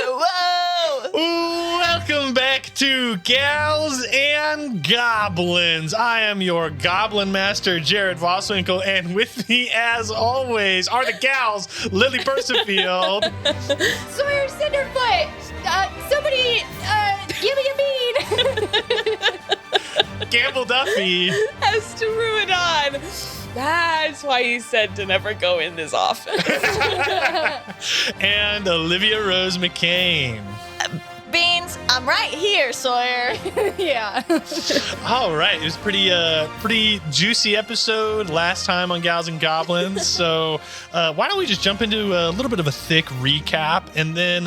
Whoa! Welcome back to Gals and Goblins. I am your Goblin Master, Jared Voswinkle, and with me, as always, are the gals, Lily Percifield. Sawyer Cinderfoot! Somebody, give me a bean! Gamble Duffy. Has to ruin on. That's why he said to never go in this office. And Olivia Rose McCain. Beans, I'm right here, Sawyer. Yeah. All right, it was pretty juicy episode last time on Gals and Goblins. So why don't we just jump into a little bit of a thick recap and then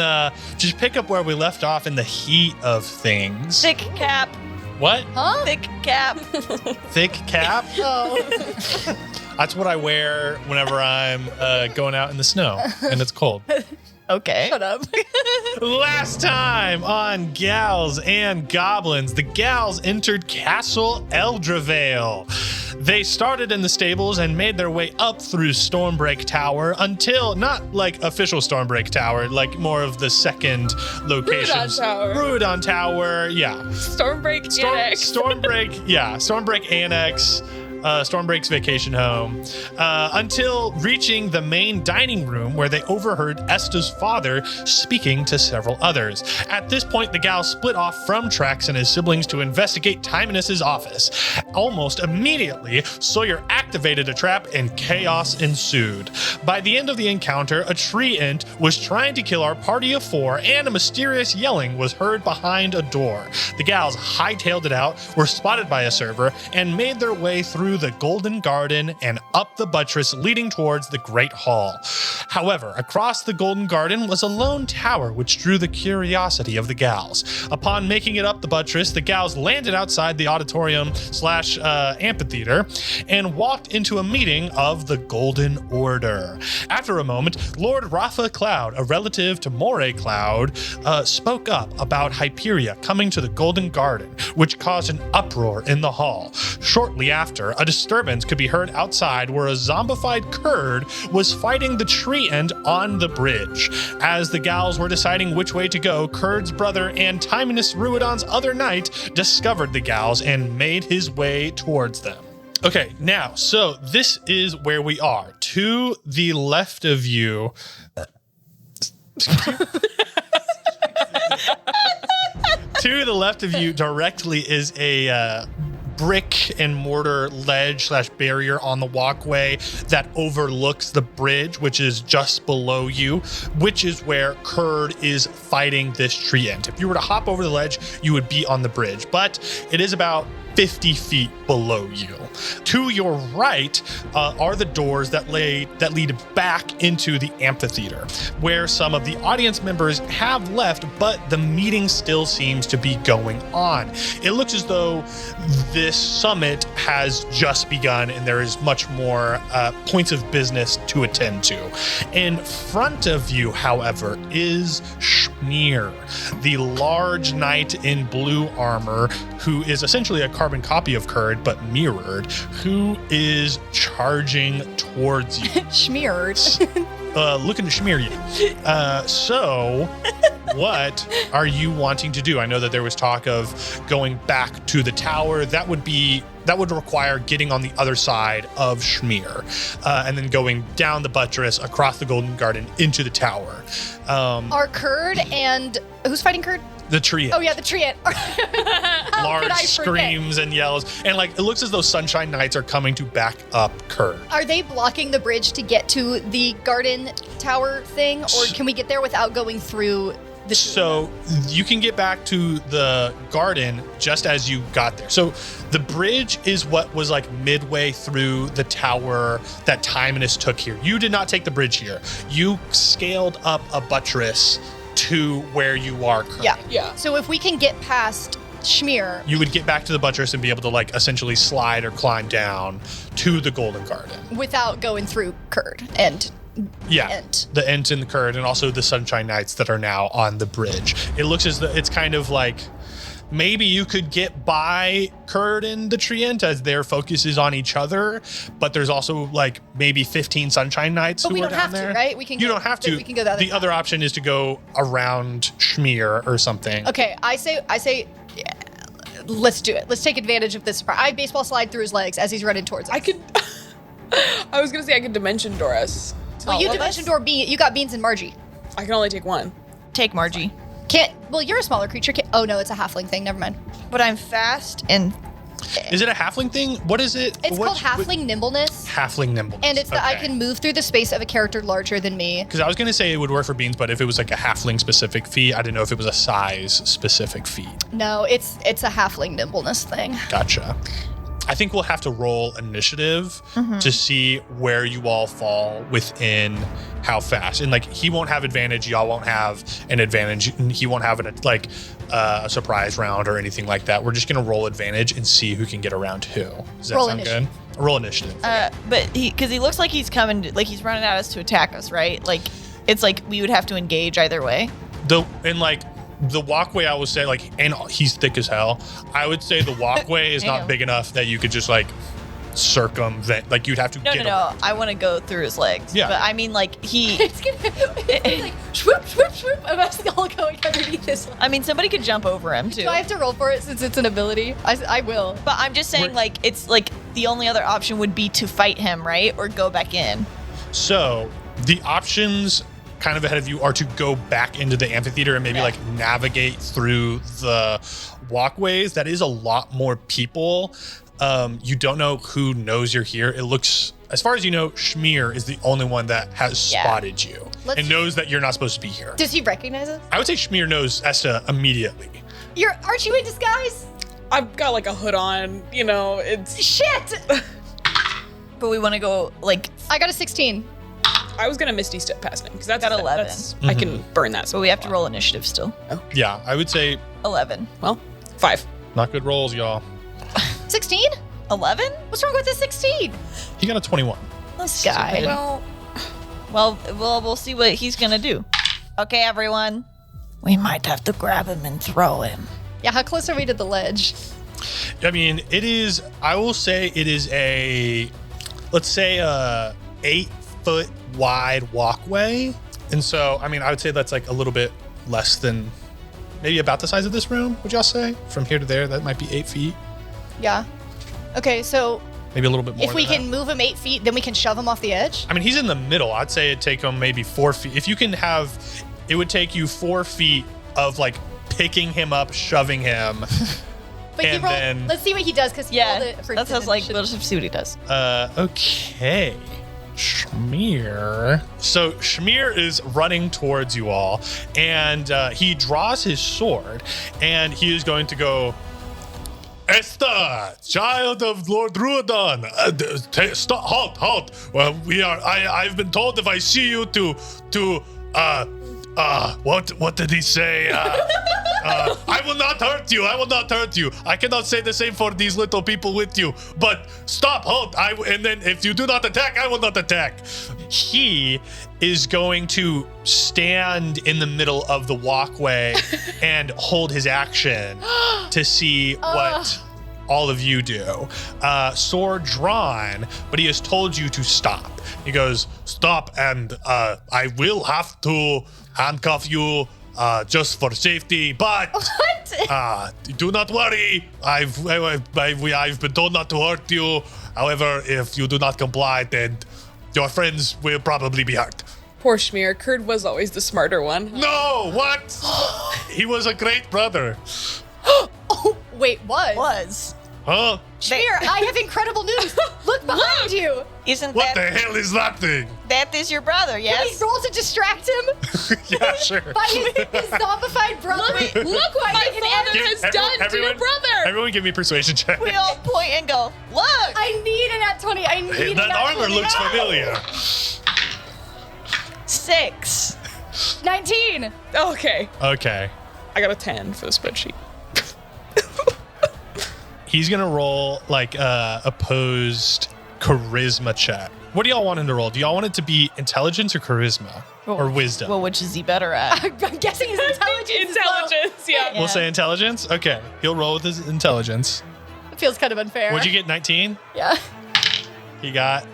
just pick up where we left off in the heat of things. Thick cap. What? Huh? Thick cap. Thick cap? Oh. That's what I wear whenever I'm going out in the snow and it's cold. Okay. Shut up. Last time on Gals and Goblins, the gals entered Castle Eldravail. They started in the stables and made their way up through Stormbreak Tower until, not like official Stormbreak Tower, like more of the second location. Ruidon Tower, yeah. Stormbreak Annex. Stormbreak Annex. Stormbreak's vacation home, until reaching the main dining room where they overheard Esta's father speaking to several others. At this point, the gals split off from Trax and his siblings to investigate Timonus's office. Almost immediately, Sawyer activated a trap and chaos ensued. By the end of the encounter, a tree ent was trying to kill our party of four, and a mysterious yelling was heard behind a door. The gals hightailed it out, were spotted by a server, and made their way through the Golden Garden and up the buttress leading towards the Great Hall. However, across the Golden Garden was a lone tower which drew the curiosity of the gals. Upon making it up the buttress, the gals landed outside the auditorium/amphitheater and walked into a meeting of the Golden Order. After a moment, Lord Rafa Cloud, a relative to Moray Cloud, spoke up about Hyperia coming to the Golden Garden, which caused an uproar in the hall. Shortly after, a disturbance could be heard outside where a zombified Kurd was fighting the tree ent on the bridge. As the gals were deciding which way to go, Kurd's brother and Timonus Ruidon's other knight discovered the gals and made his way towards them. Okay, now, so this is where we are. To the left of you... To the left of you directly is a... brick and mortar ledge/barrier on the walkway that overlooks the bridge, which is just below you, which is where Kurd is fighting this tree ent. If you were to hop over the ledge, you would be on the bridge, but it is about 50 feet below you. To your right are the doors that lead back into the amphitheater, where some of the audience members have left, but the meeting still seems to be going on. It looks as though this summit has just begun and there is much more points of business to attend to. In front of you, however, is Schmear, the large knight in blue armor, who is essentially a carbon copy of Kurd, but mirrored, who is charging towards you. Schmeared. Looking to schmear you. So what are you wanting to do? I know that there was talk of going back to the tower. That would require getting on the other side of Schmear, and then going down the buttress across the Golden Garden into the tower. Are Kurd and... Who's fighting Kurd? The tree. Oh, yeah, the tree. Large screams and yells. And like, it looks as though Sunshine Knights are coming to back up Kurd. Are they blocking the bridge to get to the garden tower thing? Or can we get there without going through the... So you can get back to the garden just as you got there. So the bridge is what was like midway through the tower that Timonus took here. You did not take the bridge here. You scaled up a buttress to where you are currently. Yeah. So if we can get past Schmear, you would get back to the buttress and be able to like essentially slide or climb down to the Golden Garden without going through Kurd and the Ent and the Kurd, and also the Sunshine Knights that are now on the bridge. It looks as though it's kind of like maybe you could get by Kurd and the Treant as their focus is on each other, but there's also like maybe 15 Sunshine Knights But who we are don't down have there. to, right? We can. You go, don't have to. We can go the other. The other option is to go around Schmier or something. Okay, I say, yeah, let's do it. Let's take advantage of this. I baseball slide through his legs as he's running towards us. I was gonna say I could dimension door us. Well, you dimension door bean. You got Beans and Margie. I can only take one. Take Margie. Can't. Well, you're a smaller creature. Oh no, it's a halfling thing. Never mind. But I'm fast and Is it a halfling thing? What is it? It's called halfling nimbleness. Halfling nimbleness. And it's that I can move through the space of a character larger than me. Because I was going to say it would work for Beans, but if it was like a halfling specific feat, I didn't know if it was a size specific feat. No, it's a halfling nimbleness thing. Gotcha. I think we'll have to roll initiative to see where you all fall within how fast. And like, he won't have advantage. Y'all won't have an advantage. He won't have a surprise round or anything like that. We're just going to roll advantage and see who can get around who. Does that Roll sound initiative. good? Roll initiative. but because he looks like he's coming, like he's running at us to attack us, right? Like it's like we would have to engage either way. The walkway, I would say, like, and he's thick as hell. I would say the walkway is not Damn. big enough that you could just like circumvent. Like, you'd have to No, get no, around. no. I want to go through his legs. Yeah. But I mean, like he. It's like swoop, swoop, swoop. I'm actually all going underneath this one. I mean, somebody could jump over him too. Do I have to roll for it since it's an ability? I will. But I'm just saying, We're- like it's like the only other option would be to fight him, right, or go back in. So the options kind of ahead of you are to go back into the amphitheater and maybe like navigate through the walkways. That is a lot more people. You don't know who knows you're here. It looks, as far as you know, Schmier is the only one that has Yeah. spotted you Let's- and knows that you're not supposed to be here. Does he recognize us? I would say Schmier knows Esta immediately. Aren't you in disguise? I've got like a hood on, you know, it's Shit! But we want to go like. I got a 16. I was gonna Misty Step past him because that's Got 11. I can burn that. So we have to roll initiative still. Yeah, I would say 11. Well, 5. not good rolls, y'all. 16? 11? What's wrong with the 16? He got a 21. This guy. Well, we'll see what he's gonna do. Okay, everyone. We might have to grab him and throw him. Yeah, how close are we to the ledge? I mean, it is, I will say it is let's say a 8-foot wide walkway. And so, I mean, I would say that's like a little bit less than, maybe about the size of this room, would y'all say? From here to there, that might be 8 feet. Yeah. Okay, so Maybe a little bit more if we than can that. move him 8 feet, then we can shove him off the edge? I mean, he's in the middle. I'd say it'd take him maybe 4 feet. If you can have, it would take you 4 feet of like picking him up, shoving him. But he And rolled, then- let's see what he does, because he rolled Yeah, it for that sounds like. initiative. Let's see what he does. Okay. Schmier. So Schmier is running towards you all, and he draws his sword, and he is going to go, Esta, child of Lord Ruodan, stop, halt. Well, I've been told if I see you what did he say? I will not hurt you. I cannot say the same for these little people with you. But stop, halt. And then if you do not attack, I will not attack. He is going to stand in the middle of the walkway and hold his action to see what all of you do. Sword drawn, but he has told you to stop. He goes, stop, and I will have to handcuff you just for safety, but do not worry. I've been told not to hurt you. However, if you do not comply, then your friends will probably be hurt. Poor Schmier. Kurd was always the smarter one. No, what? He was a great brother. Oh, wait, what? Was. Huh? Here, I have incredible news. Look behind you. Isn't What that the hell is that thing? that is your brother? Can Yes. we roll to distract him Yeah, sure. by his zombified brother? Look what my father has done to your brother. Everyone give me a persuasion check. We all point and go, look. I need an at 20. I need Hey, an that at armor 20. looks familiar. 6. 19. Okay. Okay. I got a 10 for the spreadsheet. He's gonna roll like a opposed charisma check What do y'all want him to roll? Do y'all want it to be intelligence or charisma or wisdom? Well, which is he better at? I'm guessing his intelligence. Intelligence, yeah. We'll say intelligence. Okay, he'll roll with his intelligence. It feels kind of unfair. What'd you get? 19. Yeah. He got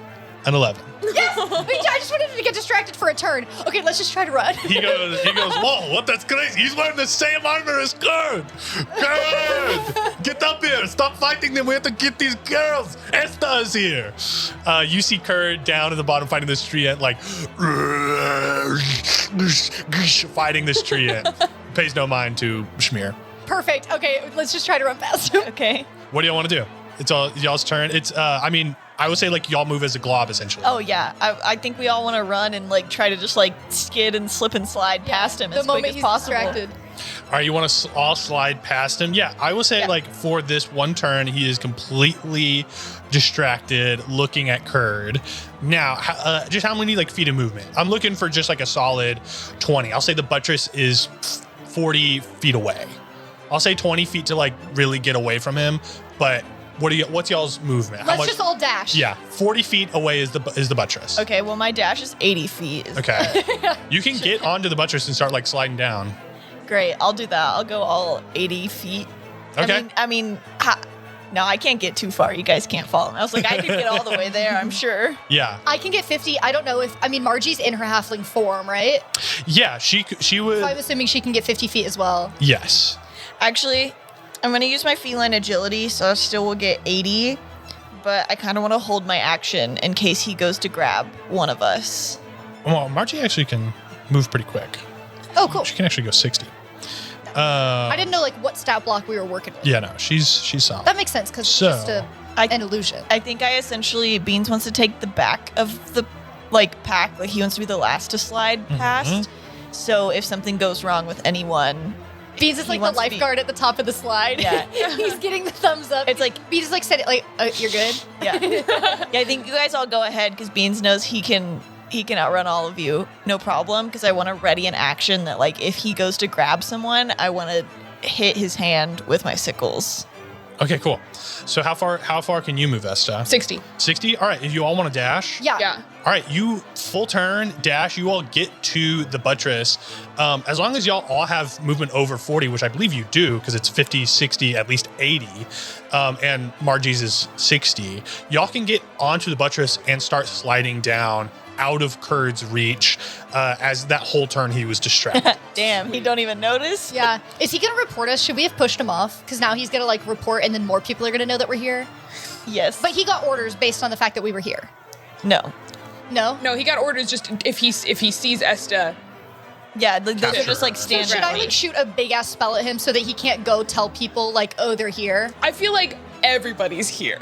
an 11. Yes! Wait, I just wanted to get distracted for a turn. Okay, let's just try to run. He goes, whoa, what? That's crazy. He's wearing the same armor as Kurt. Kurt, get up here. Stop fighting them. We have to get these girls. Esta is here. You see Kurt down at the bottom fighting this tree ant, like, fighting this tree ant. Pays no mind to Schmear. Perfect. Okay, let's just try to run past him. Okay. What do y'all want to do? It's all y'all's turn. It's, I would say like y'all move as a glob essentially. Oh yeah, I think we all want to run and like try to just like skid and slip and slide past him The as moment quick as he's possible. distracted. All right, you want to all slide past him? Yeah, I will say Yeah. like for this one turn, he is completely distracted looking at Kurd. Now, just how many like feet of movement? I'm looking for just like a solid 20. I'll say the buttress is 40 feet away. I'll say 20 feet to like really get away from him, but what's y'all's movement? Let's just all dash. Yeah, 40 feet away is the buttress. Okay, well my dash is 80 feet. Okay. You can get onto the buttress and start like sliding down. Great, I'll do that. I'll go all 80 feet. Okay. No, I can't get too far. You guys can't follow me. I was like, I could get all the way there, I'm sure. Yeah. I can get 50. I don't know if, Margie's in her halfling form, right? Yeah, she would. So I'm assuming she can get 50 feet as well. Yes. Actually, I'm going to use my feline agility, so I still will get 80. But I kind of want to hold my action in case he goes to grab one of us. Well, Margie actually can move pretty quick. Oh, cool. She can actually go 60. I didn't know like what stat block we were working with. Yeah, no, she's solid. That makes sense because So, it's just an illusion. I think I essentially, Beans wants to take the back of the pack. Like he wants to be the last to slide past. So if something goes wrong with anyone, Beans is like the wants to be- lifeguard at the top of the slide. Yeah. He's getting the thumbs up. It's like- Beans is like said it like, you're good. yeah. Yeah, I think you guys all go ahead because Beans knows he can outrun all of you, no problem. Because I want to ready an action that like if he goes to grab someone, I want to hit his hand with my sickles. Okay, cool. So how far can you move, Esta? 60. 60? All right, if you all want to dash. Yeah. Yeah. All right, you full turn, dash, you all get to the buttress. As long as y'all all have movement over 40, which I believe you do, because it's 50, 60, at least 80, and Margie's is 60, y'all can get onto the buttress and start sliding down out of Kurd's reach as that whole turn he was distracted. Damn, he don't even notice. Yeah. Is he gonna report us? Should we have pushed him off? Because now he's gonna like report, and then more people are gonna know that we're here. Yes. But he got orders based on the fact that we were here. No. No. No, he got orders just if he sees Esta. Yeah, those are just like So standard. should I like shoot a big ass spell at him so that he can't go tell people like, oh, they're here? I feel like everybody's here.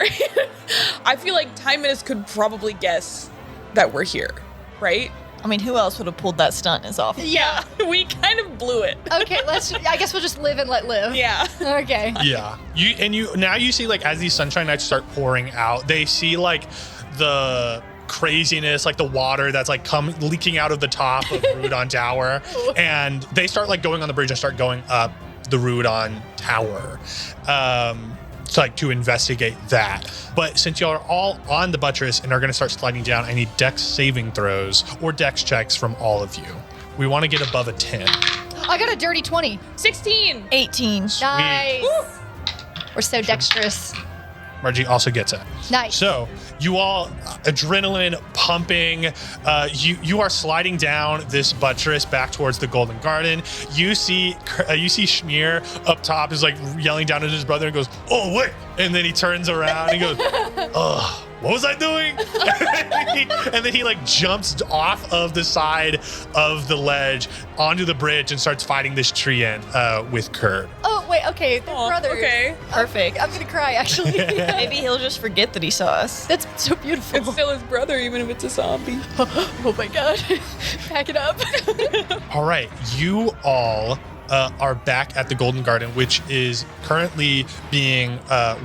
I feel like Time Menace could probably guess that we're here, right? I mean, who else would have pulled that stunt in his office? Yeah, we kind of blew it. Okay, I guess we'll just live and let live. Yeah. Okay. Yeah. You see like as these sunshine nights start pouring out, they see like the craziness, like the water that's like leaking out of the top of Rudon Tower, and they start like going on the bridge and start going up the Rudon Tower. To investigate that. But since y'all are all on the buttress and are going to start sliding down, I need dex saving throws or dex checks from all of you. We want to get above a 10. I got a dirty 20. 16. 18. Nice. We're so dexterous. Margie also gets it. Nice. So you all, adrenaline pumping, you are sliding down this buttress back towards the Golden Garden. You see Schmear up top is like yelling down at his brother and goes, "Oh wait!" And then he turns around and goes, "Ugh, what was I doing?" and then he like jumps off of the side of the ledge onto the bridge and starts fighting this tree ant with Kurd. Oh, wait, okay. They're Aw, brothers. okay. Perfect. I'm gonna cry, actually. Maybe he'll just forget that he saw us. That's so beautiful. It's still his brother, even if it's a zombie. Oh my god. Pack it up. All right, you all are back at the Golden Garden, which is currently being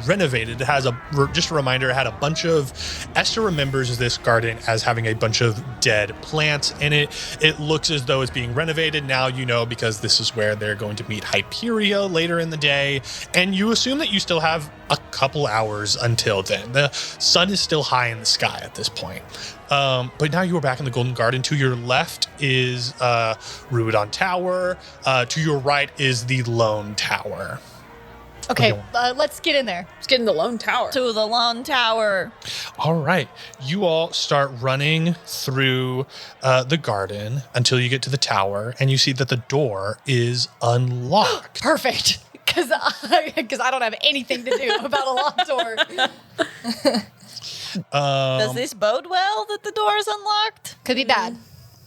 renovated. It has just a reminder, it had a bunch of, Esther remembers this garden as having a bunch of dead plants in it. It looks as though it's being renovated now, you know, because this is where they're going to meet Hyperia later in the day. And you assume that you still have a couple hours until then. The sun is still high in the sky at this point. But now you are back in the Golden Garden. To your left is Ruidon Tower. To your right is the Lone Tower. Okay, let's get in there. Let's get in the Lone Tower. To the Lone Tower. All right. You all start running through the garden until you get to the tower, and you see that the door is unlocked. Perfect. Because I don't have anything to do about a locked door. Does this bode well that the door is unlocked? Could be bad.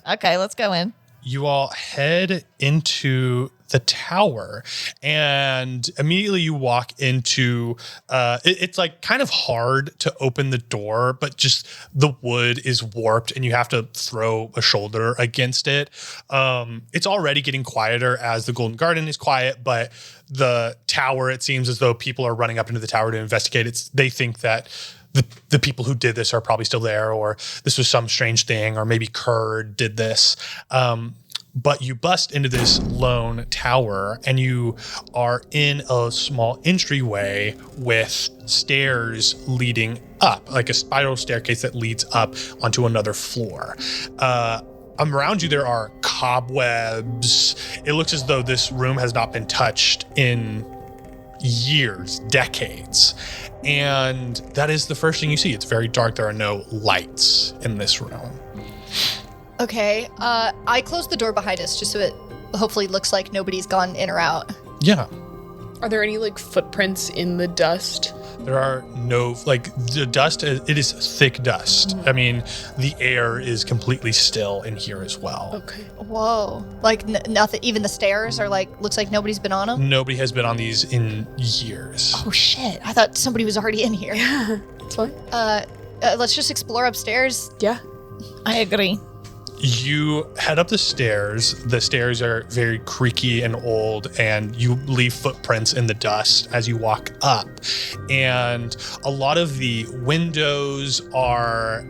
Okay, let's go in. You all head into the tower, and immediately you walk into it's like kind of hard to open the door, but just the wood is warped and you have to throw a shoulder against it. It's already getting quieter as the Golden Garden is quiet, but the tower, it seems as though people are running up into the tower to investigate. They think that the people who did this are probably still there, or this was some strange thing, or maybe Kurd did this. But you bust into this lone tower, and you are in a small entryway with stairs leading up, like a spiral staircase that leads up onto another floor. Around you, there are cobwebs. It looks as though this room has not been touched in years, decades. And that is the first thing you see. It's very dark. There are no lights in this room. Okay, I closed the door behind us just so it hopefully looks like nobody's gone in or out. Yeah. Are there any like footprints in the dust? There are no, like, the dust, it is thick dust. Mm-hmm. I mean, the air is completely still in here as well. Okay. Whoa. Like nothing, even the stairs are like, looks like nobody's been on them? Nobody has been on these in years. Oh shit, I thought somebody was already in here. Yeah, it's fine. Let's just explore upstairs. Yeah. I agree. You head up the stairs. The stairs are very creaky and old, and you leave footprints in the dust as you walk up. And a lot of the windows are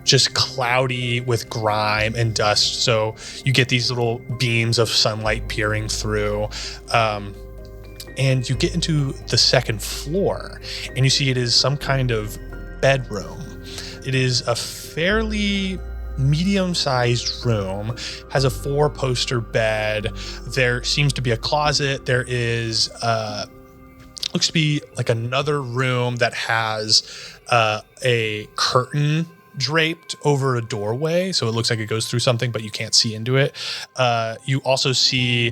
just cloudy with grime and dust. So you get these little beams of sunlight peering through. And you get into the second floor, and you see it is some kind of bedroom. It is a fairly medium-sized room, has a 4-poster bed. There seems to be a closet. There is looks to be like another room that has a curtain draped over a doorway, so it looks like it goes through something, but you can't see into it. You also see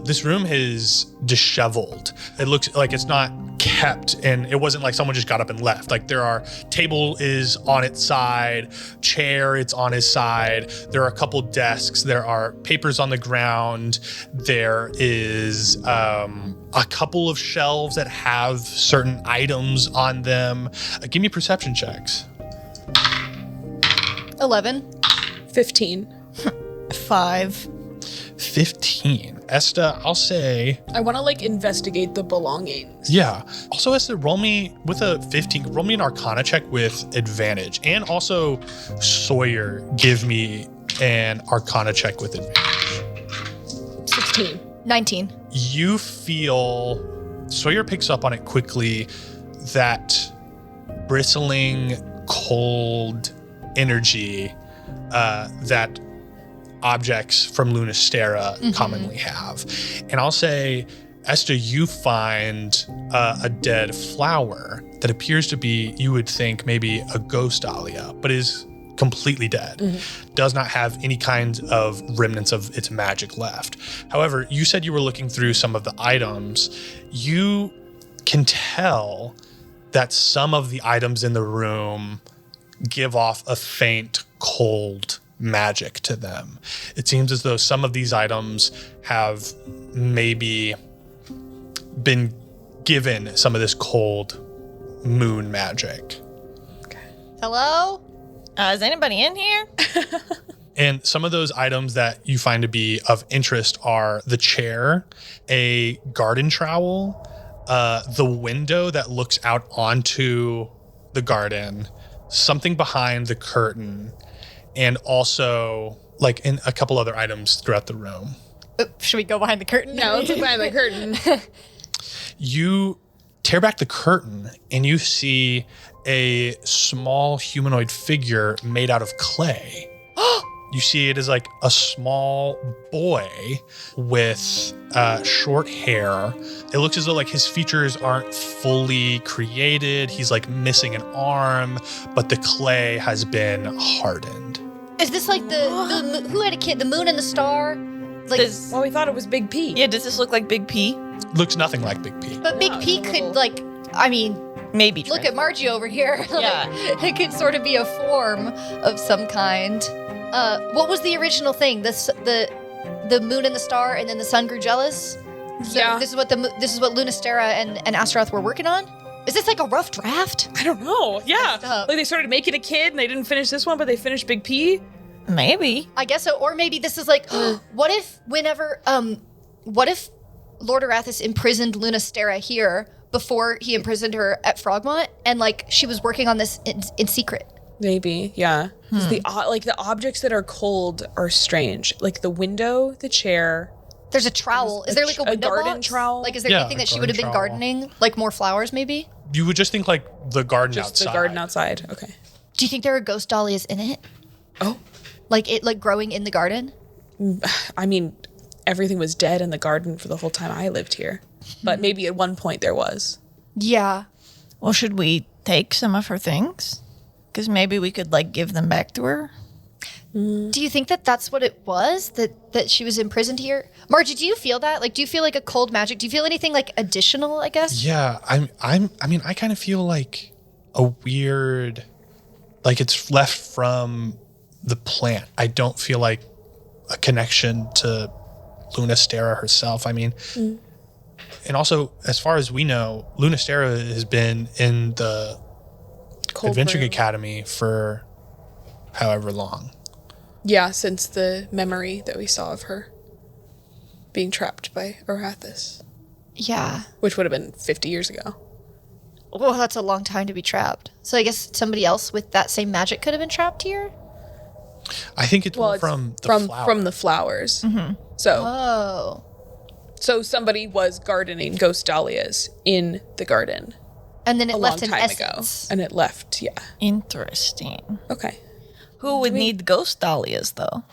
this room is disheveled. It looks like it's not kept, and it wasn't like someone just got up and left. Like, there are, table is on its side, chair, it's on his side. There are a couple desks. There are papers on the ground. There is a couple of shelves that have certain items on them. Give me perception checks. 11. 15. 5. 15. Esta, I'll say. I want to like investigate the belongings. Yeah. Also, Esta, roll me with a 15. Roll me an Arcana check with advantage. And also, Sawyer, give me an Arcana check with advantage. 16. 19. You feel, Sawyer picks up on it quickly, that bristling, cold energy that objects from Lunastera commonly have. And I'll say, Esther, you find a dead flower that appears to be, you would think, maybe a ghost dahlia, but is completely dead. Does not have any kind of remnants of its magic left. However, you said you were looking through some of the items. You can tell that some of the items in the room give off a faint, cold magic to them. It seems as though some of these items have maybe been given some of this cold moon magic. Hello? Is anybody in here? And some of those items that you find to be of interest are the chair, a garden trowel, the window that looks out onto the garden, something behind the curtain, and also like in a couple other items throughout the room. Should we go behind the curtain? No, let's look behind the curtain. You tear back the curtain and you see a small humanoid figure made out of clay. You see it as like a small boy with short hair. It looks as though like his features aren't fully created. He's like missing an arm, but the clay has been hardened. Is this like the who had a kid? The moon and the star? Like, Well, we thought it was Big P. Yeah, does this look like Big P? Looks nothing like Big P. but Big P could like, I mean, Maybe. look at Margie over here. Like, Yeah. it could sort of be a form of some kind. What was the original thing? The moon and the star, and then the sun grew jealous. So Yeah. This is what Lunastera and Astaroth were working on. Is this like a rough draft? I don't know. Yeah. Messed up. Like they started making a kid and they didn't finish this one, but they finished Big P. Maybe. I guess so. Or maybe this is like, what if Lord Arathis imprisoned Lunastera here before he imprisoned her at Frogmont, and like she was working on this in secret? Maybe, yeah. 'Cause the objects that are cold are strange. Like the window, the chair. There's a trowel. Is there like a window garden box? trowel? Like, is there Yeah, anything a that she would have been garden trowel. gardening? Like more flowers, maybe? You would just think like the garden Just outside. the garden outside. Okay. Do you think there are ghost dahlias in it? Oh, Like growing in the garden? I mean, everything was dead in the garden for the whole time I lived here. But maybe at one point there was. Yeah. Well, should we take some of her things? Because maybe we could like give them back to her. Do you think that that's what it was? That she was imprisoned here? Margie, do you feel that? Like, do you feel like a cold magic? Do you feel anything like additional, I guess? Yeah, I mean, I kind of feel like a weird, like it's left from the plant. I don't feel like a connection to Lunastera herself. I mean, and also, as far as we know, Lunastera has been in the Cold Adventuring room. Academy for however long. Yeah, since the memory that we saw of her being trapped by Arathis, Yeah. which would have been 50 years ago. Well, that's a long time to be trapped. So I guess somebody else with that same magic could have been trapped here? I think it's Well, more it's from the flower. from the flowers. So Oh. so somebody was gardening ghost dahlias in the garden And then it a long left an time essence. ago, and it left. Yeah. Interesting. Okay. Who would need ghost dahlias though?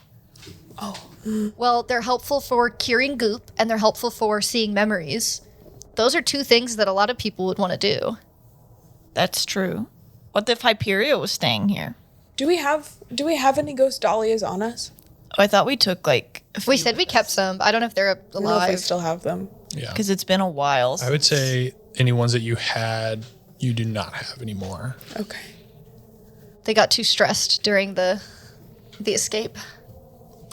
Well, they're helpful for curing goop, and they're helpful for seeing memories. Those are two things that a lot of people would want to do. That's true. What if Hyperia was staying here? Do we have any ghost dahlias on us? Oh, I thought we took like We said we kept some. I don't know if they're I don't know if I alive. still have them. Yeah. because it's been a while. I would say any ones that you had, you do not have anymore. Okay. They got too stressed during the escape.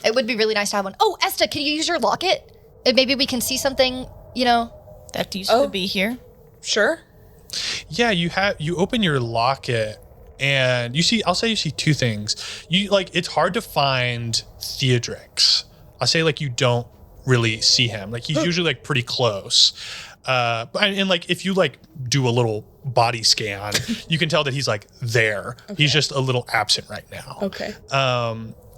It would be really nice to have one. Oh, Esta, can you use your locket? And maybe we can see something, you know? That used Oh. to be here. Sure. Yeah, you open your locket and you see, I'll say you see two things. You like, it's hard to find Theodrix. I'll say like you don't really see him. Like he's usually like pretty close. And like if you like do a little body scan, you can tell that he's like there. He's just a little absent right now. Okay.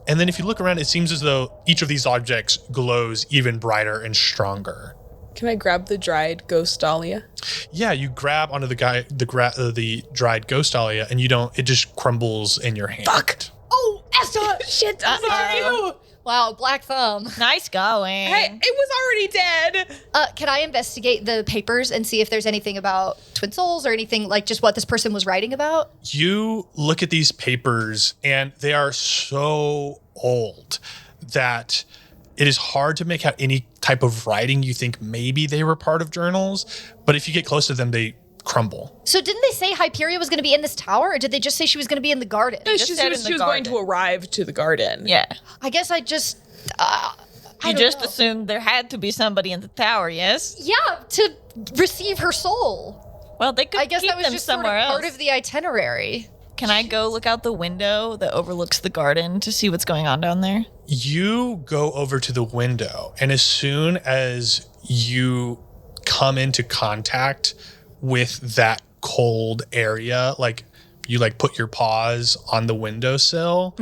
And then if you look around, it seems as though each of these objects glows even brighter and stronger. Can I grab the dried ghost dahlia? Yeah, you grab onto the dried ghost dahlia, and it just crumbles in your hand. Fuck. Oh, Esta! Shit, I'm sorry. Wow, black thumb. Nice going. Hey, it was already dead. Can I investigate the papers and see if there's anything about twin souls or anything like just what this person was writing about? You look at these papers, and they are so old that it is hard to make out any type of writing. You think maybe they were part of journals, but if you get close to them, they crumble. So didn't they say Hyperia was going to be in this tower, or did they just say she was going to be in the garden? just She said was in the going to garden. arrive to the garden. Yeah. I guess I just... You just assumed there had to be somebody in the tower, yes? Yeah, to receive her soul. Well, they could I guess keep that was them just sort of somewhere else. part of the itinerary. Can I go look out the window that overlooks the garden to see what's going on down there? You go over to the window, and as soon as you come into contact with that cold area, like you like put your paws on the windowsill,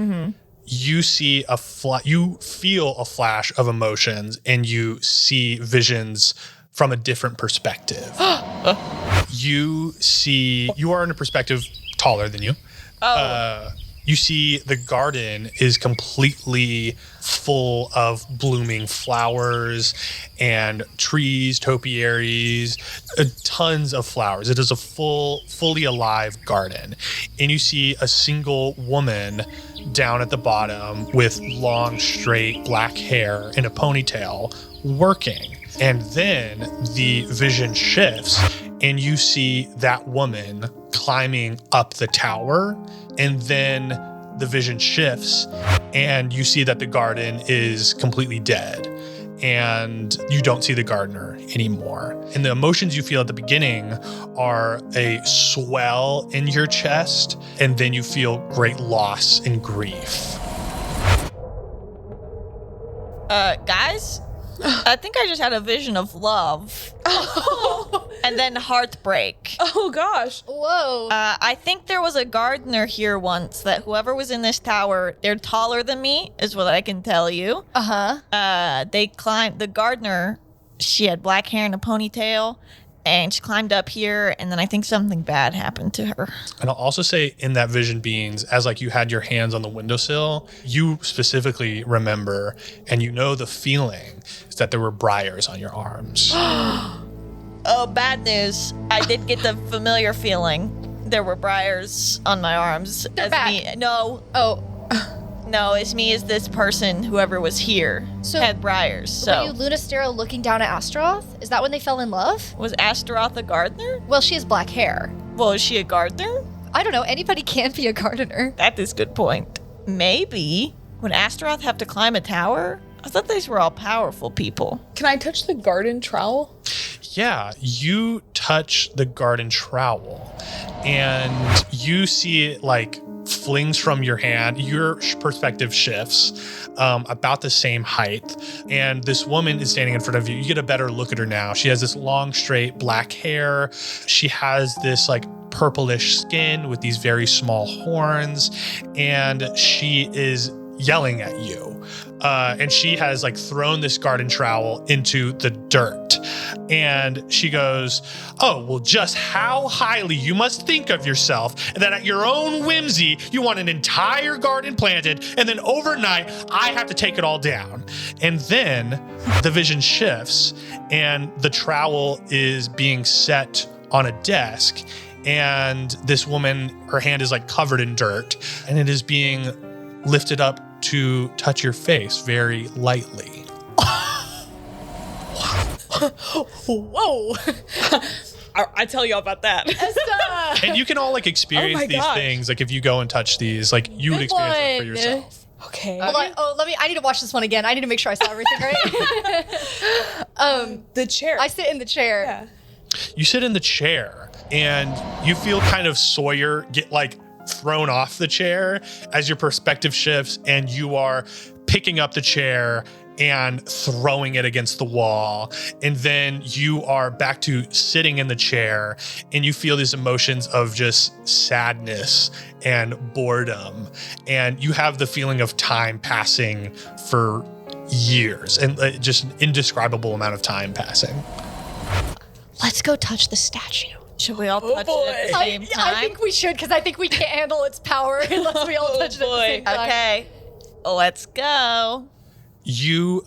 you see you feel a flash of emotions, and you see visions from a different perspective. You are in a perspective taller than you. You see the garden is completely full of blooming flowers and trees, topiaries, tons of flowers. It is a fully alive garden. And you see a single woman down at the bottom with long, straight black hair in a ponytail working. And then the vision shifts and you see that woman climbing up the tower. And then the vision shifts and you see that the garden is completely dead and you don't see the gardener anymore. And the emotions you feel at the beginning are a swell in your chest, and then you feel great loss and grief. Guys, I think I just had a vision of love. And then heartbreak. Oh gosh. Whoa. I think there was a gardener here once that whoever was in this tower, they're taller than me, is what I can tell you. They climbed, the gardener, she had black hair and a ponytail, and she climbed up here, and then I think something bad happened to her. And I'll also say in that vision, Beans, as like you had your hands on the windowsill, you specifically remember, and you know the feeling is that there were briars on your arms. Oh, bad news. I did get the familiar feeling. There were briars on my arms. They're back. No, it's me as this person, whoever was here, had briars. Were you Lunastera looking down at Astaroth? Is that when they fell in love? Was Astaroth a gardener? Well, she has black hair. Well, is she a gardener? I don't know. Anybody can be a gardener. That is a good point. Maybe. Would Astaroth have to climb a tower? I thought these were all powerful people. Can I touch the garden trowel? Yeah, you touch the garden trowel and you see it like flings from your hand. Your perspective shifts about the same height. And this woman is standing in front of you. You get a better look at her now. She has this long, straight black hair. She has this like purplish skin with these very small horns. And she is yelling at you. And she has like thrown this garden trowel into the dirt. And she goes, oh, well, just how highly you must think of yourself that at your own whimsy, you want an entire garden planted. And then overnight, I have to take it all down. And then the vision shifts and the trowel is being set on a desk. And this woman, her hand is like covered in dirt and it is being lifted up to touch your face very lightly. Whoa. I tell y'all about that. And you can all like experience these gosh. things. Like if you go and touch these, like you would experience it for yourself. Okay. I need to watch this one again. I need to make sure I saw everything right. The chair. I sit in the chair. Yeah. You sit in the chair and you feel kind of Sawyer get like thrown off the chair as your perspective shifts and you are picking up the chair and throwing it against the wall. And then you are back to sitting in the chair and you feel these emotions of just sadness and boredom. And you have the feeling of time passing for years and just an indescribable amount of time passing. Let's go touch the statue. Should we all touch it at the same time? I think we should because I think we can't handle its power unless we all touch it at the same time. Okay, let's go. You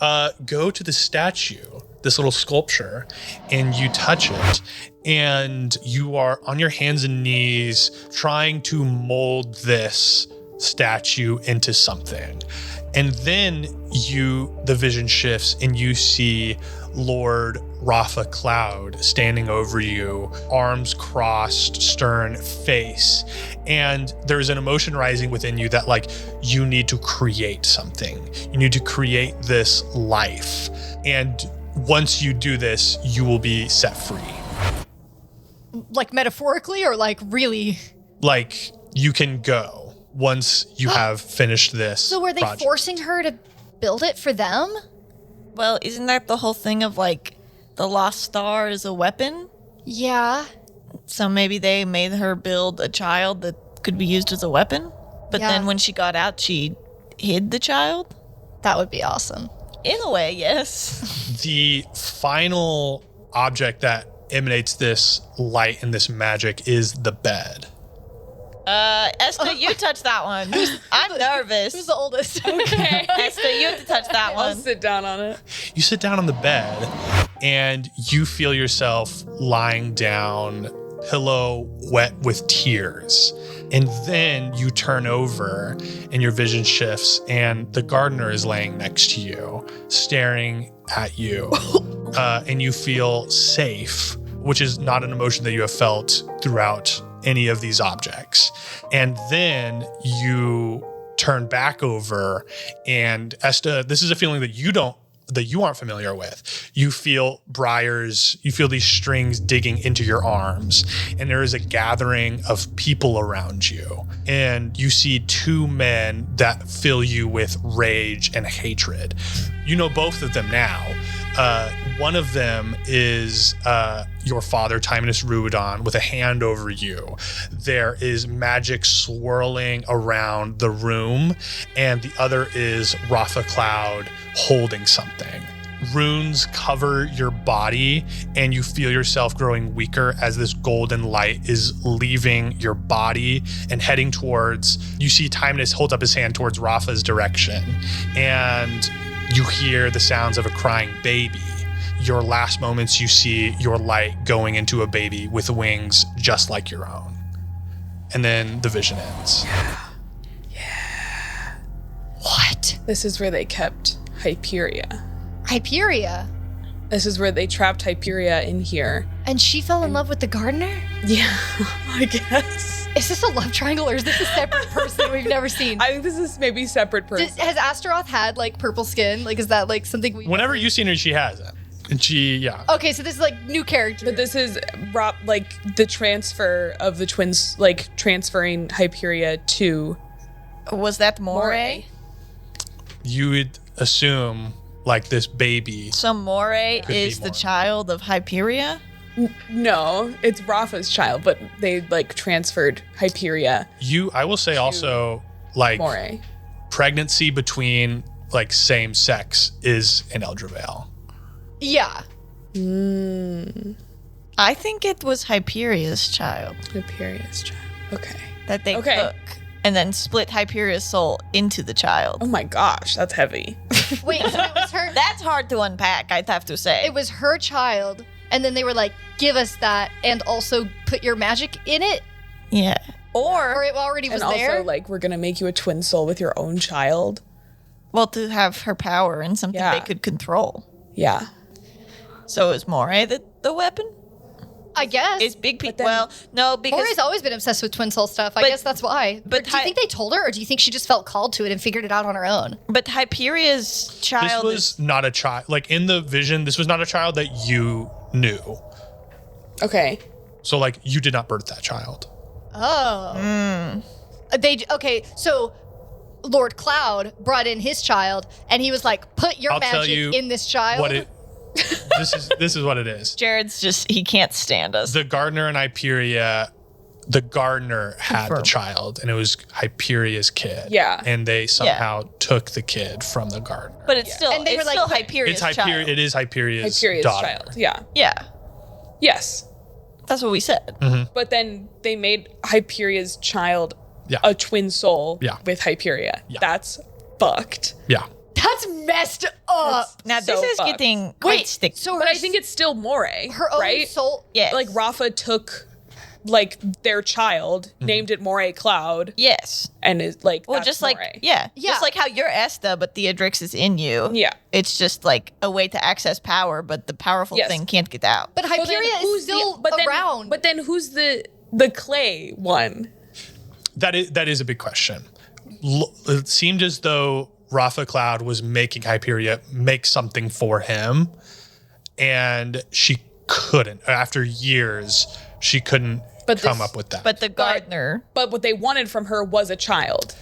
go to the statue, this little sculpture, and you touch it. And you are on your hands and knees trying to mold this statue into something. And then the vision shifts and you see Lord Rafa Cloud standing over you, arms crossed, stern face. And there's an emotion rising within you that like, you need to create something. You need to create this life. And once you do this, you will be set free. Like metaphorically or like really? Like you can go once you have finished this. So were they project. forcing her to build it for them? Well, isn't that the whole thing of like the Lost Star is a weapon? Yeah. So maybe they made her build a child that could be used as a weapon? But Yeah. then when she got out, she hid the child? That would be awesome. In a way, yes. The final object that emanates this light and this magic is the bed. Esther, you touch that one. I'm nervous. Who's the oldest? Okay. Esther, you have to touch that I'll one. sit down on it. You sit down on the bed and you feel yourself lying down, pillow wet with tears. And then you turn over and your vision shifts and the gardener is laying next to you, staring at you. And you feel safe, which is not an emotion that you have felt throughout any of these objects. And then you turn back over and Esta, this is a feeling that you aren't familiar with. You feel briars, you feel these strings digging into your arms, and there is a gathering of people around you. And you see two men that fill you with rage and hatred. You know both of them now. One of them is your father, Timanus Ruidon, with a hand over you. There is magic swirling around the room, and the other is Rafa Cloud holding something. Runes cover your body, and you feel yourself growing weaker as this golden light is leaving your body and heading towards, you see Timanus holds up his hand towards Rafa's direction, and you hear the sounds of a crying baby. Your last moments, you see your light going into a baby with wings just like your own. And then the vision ends. What? This is where they kept Hyperia. Hyperia? This is where they trapped Hyperia in here. And she fell in love with the gardener? Yeah, I guess. Is this a love triangle or is this a separate person we've never seen? I think this is maybe separate person. Has Astaroth had like purple skin? Like, is that like something we? Whenever you've seen her, she has it. And she, yeah. Okay, so this is like new character. But this is like the transfer of the twins, like transferring Hyperia to Was that Moray? You would assume like this baby. So Moray Could be is the more. child of Hyperia? No, it's Rafa's child, but they like transferred Hyperia I will say also like Moray. pregnancy between like same sex is an Eldravel. Yeah. I think it was Hyperia's child Hyperia's child. Okay. that they Okay. took and then split Hyperia's soul into the child. Oh my gosh, that's heavy. Wait, so it was her. That's hard to unpack, I'd have to say. It was her child, and then they were like, "Give us that, and also put your magic in it," yeah. or it already was And also, there. like, we're gonna make you a twin soul with your own child. Well, to have her power and something Yeah. they could control. Yeah. So is Moray the weapon? I guess. Is Big P? then- Well, no, because Moray's always been obsessed with twin soul stuff. I But- guess that's why. but Do you think they told her, or do you think she just felt called to it and figured it out on her own? but Hyperia's This child was not a child. Like in the vision, this was not a child that you knew. Okay. So like you did not birth that child. Oh. Okay, so Lord Cloud brought in his child, and he was like, "Put your I'll tell magic you in this child." What it this is what it is. Jared's just he can't stand us. The gardener and Hyperia, the gardener had the Confirm. child, and it was Hyperia's kid. Yeah. And they somehow took the kid from the gardener. But it's still And they it's were like, still but- Hyperia's It's child. It is Hyperia's daughter. child. Yeah. Yeah. Yes. That's what we said. But then they made Hyperia's child Yeah. a twin soul Yeah. with Hyperia. Yeah. That's fucked. Yeah. That's messed up. Now So this is fucked. getting quite Wait, sticky. so But I think it's still Moray, her own right? soul. yes. Like Rafa took like their child, named it Moray Cloud, yes. and is like Well, that's just like Moray. Yeah. just like how you're Esta, but the Adrix is in you. Yeah. It's just like a way to access power, but the powerful Yes. thing can't get out. But So then Hyperia is still around. But then who's the clay one? That is a big question. It seemed as though Rafa Cloud was making Hyperia make something for him, and she couldn't. After years, she couldn't come up with that. But the gardener. But what they wanted from her was a child.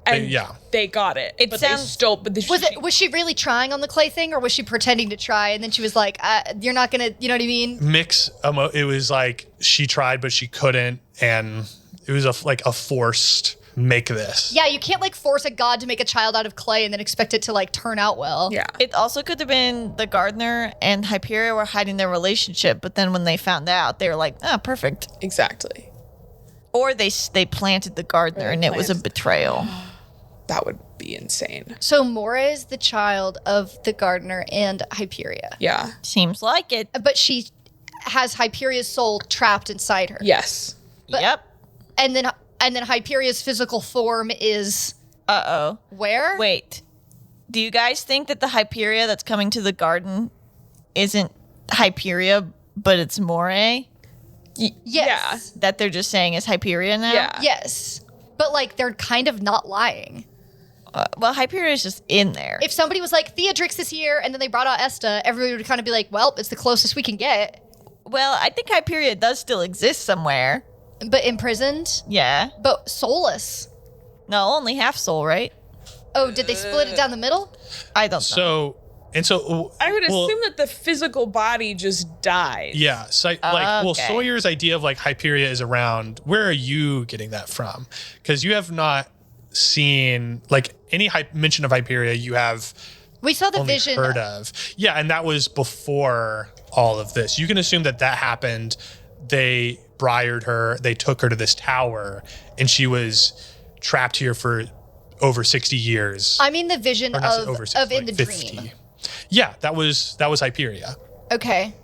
And they got it. It but sounds- they still. But Was she really trying on the clay thing, or was she pretending to try? And then she was like, "You're not gonna," you know what I mean? It was like she tried, but she couldn't, and it was a forced make this. Yeah, you can't like force a god to make a child out of clay and then expect it to like turn out well. Yeah. It also could have been the gardener and Hyperia were hiding their relationship, but then when they found out, they were like, "Ah, perfect." Exactly. Or they planted the gardener, and it was a betrayal. That would be insane. So Mora is the child of the gardener and Hyperia, Yeah. Seems like it. but she has Hyperia's soul trapped inside her. Yes. Yep. And then Hyperia's physical form is Uh-oh. where? Wait. Do you guys think that the Hyperia that's coming to the garden isn't Hyperia, but it's Moray? Yes. That they're just saying is Hyperia now? Yeah. Yes. But like they're kind of not lying. Well, Hyperia is just in there. If somebody was like, Theodrix is here, and then they brought out Esta, everybody would kind of be like, well, it's the closest we can get. Well, I think Hyperia does still exist somewhere. But imprisoned, Yeah. but soulless. No, only half soul, right? Oh, did they split it down the middle? I don't know. I would assume that the physical body just died. Yeah, Okay. Sawyer's idea of like Hyperia is around. Where are you getting that from? Because you have not seen like any mention of Hyperia. You have We saw the only vision. heard of. Yeah, and that was before all of this. You can assume that happened. They briared her. They took her to this tower, and she was trapped here for over 60 years. I mean the vision Or not of, over 60, of in like the 50. dream. Yeah, that was Hyperia. Okay.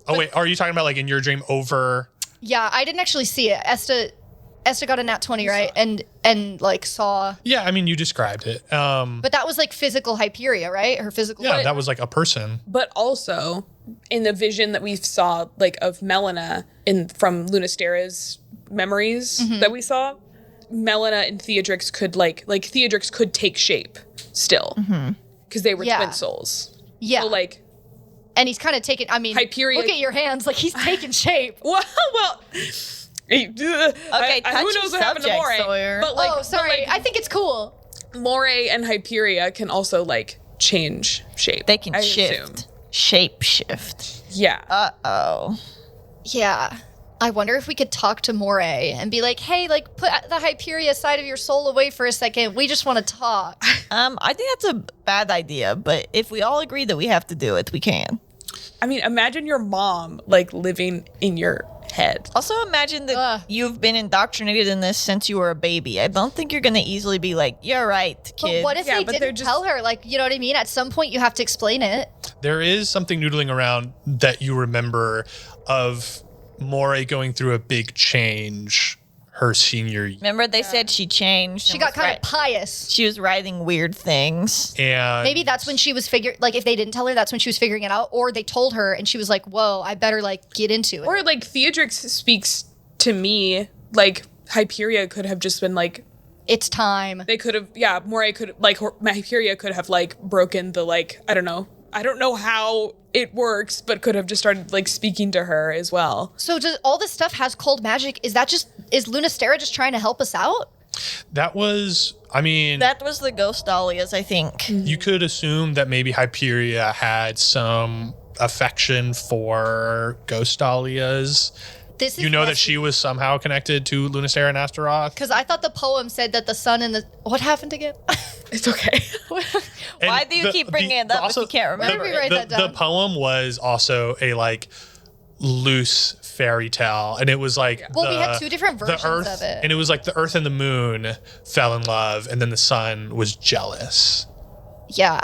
Oh wait, are you talking about like in your dream over? Yeah, I didn't actually see it. Esta got a nat 20, right? And like saw, Yeah, I mean you described it. but that was like physical Hyperia, right? Her physical. Yeah, that was like a person. But also, in the vision that we saw, like of Melina from Lunastera's memories that we saw, Melina and Theodrix could like Theodrix could take shape still because they were Yeah. twin souls. Yeah. So like, And he's kind of taking. I mean, Hyperia- look at your hands. Like he's taking shape. well. Okay, Okay, who knows what happened to touchy Moray? subject, Sawyer. But like, Oh, sorry. But I think it's cool. like, Moray and Hyperia can also like change shape. They can I shift. assume. Shape shift. Yeah. Uh-oh. Yeah. I wonder if we could talk to Moray and be like, hey, like put the Hyperia side of your soul away for a second. We just want to talk. I think that's a bad idea, but if we all agree that we have to do it, we can. I mean, imagine your mom like living in your head. Also, imagine that Ugh. you've been indoctrinated in this since you were a baby. I don't think you're going to easily be like, "You're right, kid." But what if Yeah, they but they're didn't just- tell her? Like, you know what I mean? At some point, you have to explain it. There is something noodling around that you remember of Moray going through a big change her senior year. Remember they said she changed? She and got was kind of pious. She was writing weird things. And Maybe that's when she was like, if they didn't tell her, that's when she was figuring it out. Or they told her and she was like, whoa, I better like get into it. Or like Theodrix speaks to me like Hyperia could have just been like It's time. they could have Moray could like Hyperia could have like broken the like I don't know how it works, but could have just started like speaking to her as well. So does all this stuff has cold magic? Is Lunastera just trying to help us out? that was, I mean, That was the ghost dahlias, I think. you could assume that maybe Hyperia had some affection for Ghost Dahlias. This is You know that she was somehow connected to Lunastera and Astaroth. because I thought the poem said that the sun and the what happened again? It's okay. And Why do you keep bringing it up if you can't remember Where did we it? write that down? The poem was also a like loose fairy tale, and it was like Well, we had two different versions the earth, of it. and it was like the earth and the moon fell in love, and then the sun was jealous, Yeah,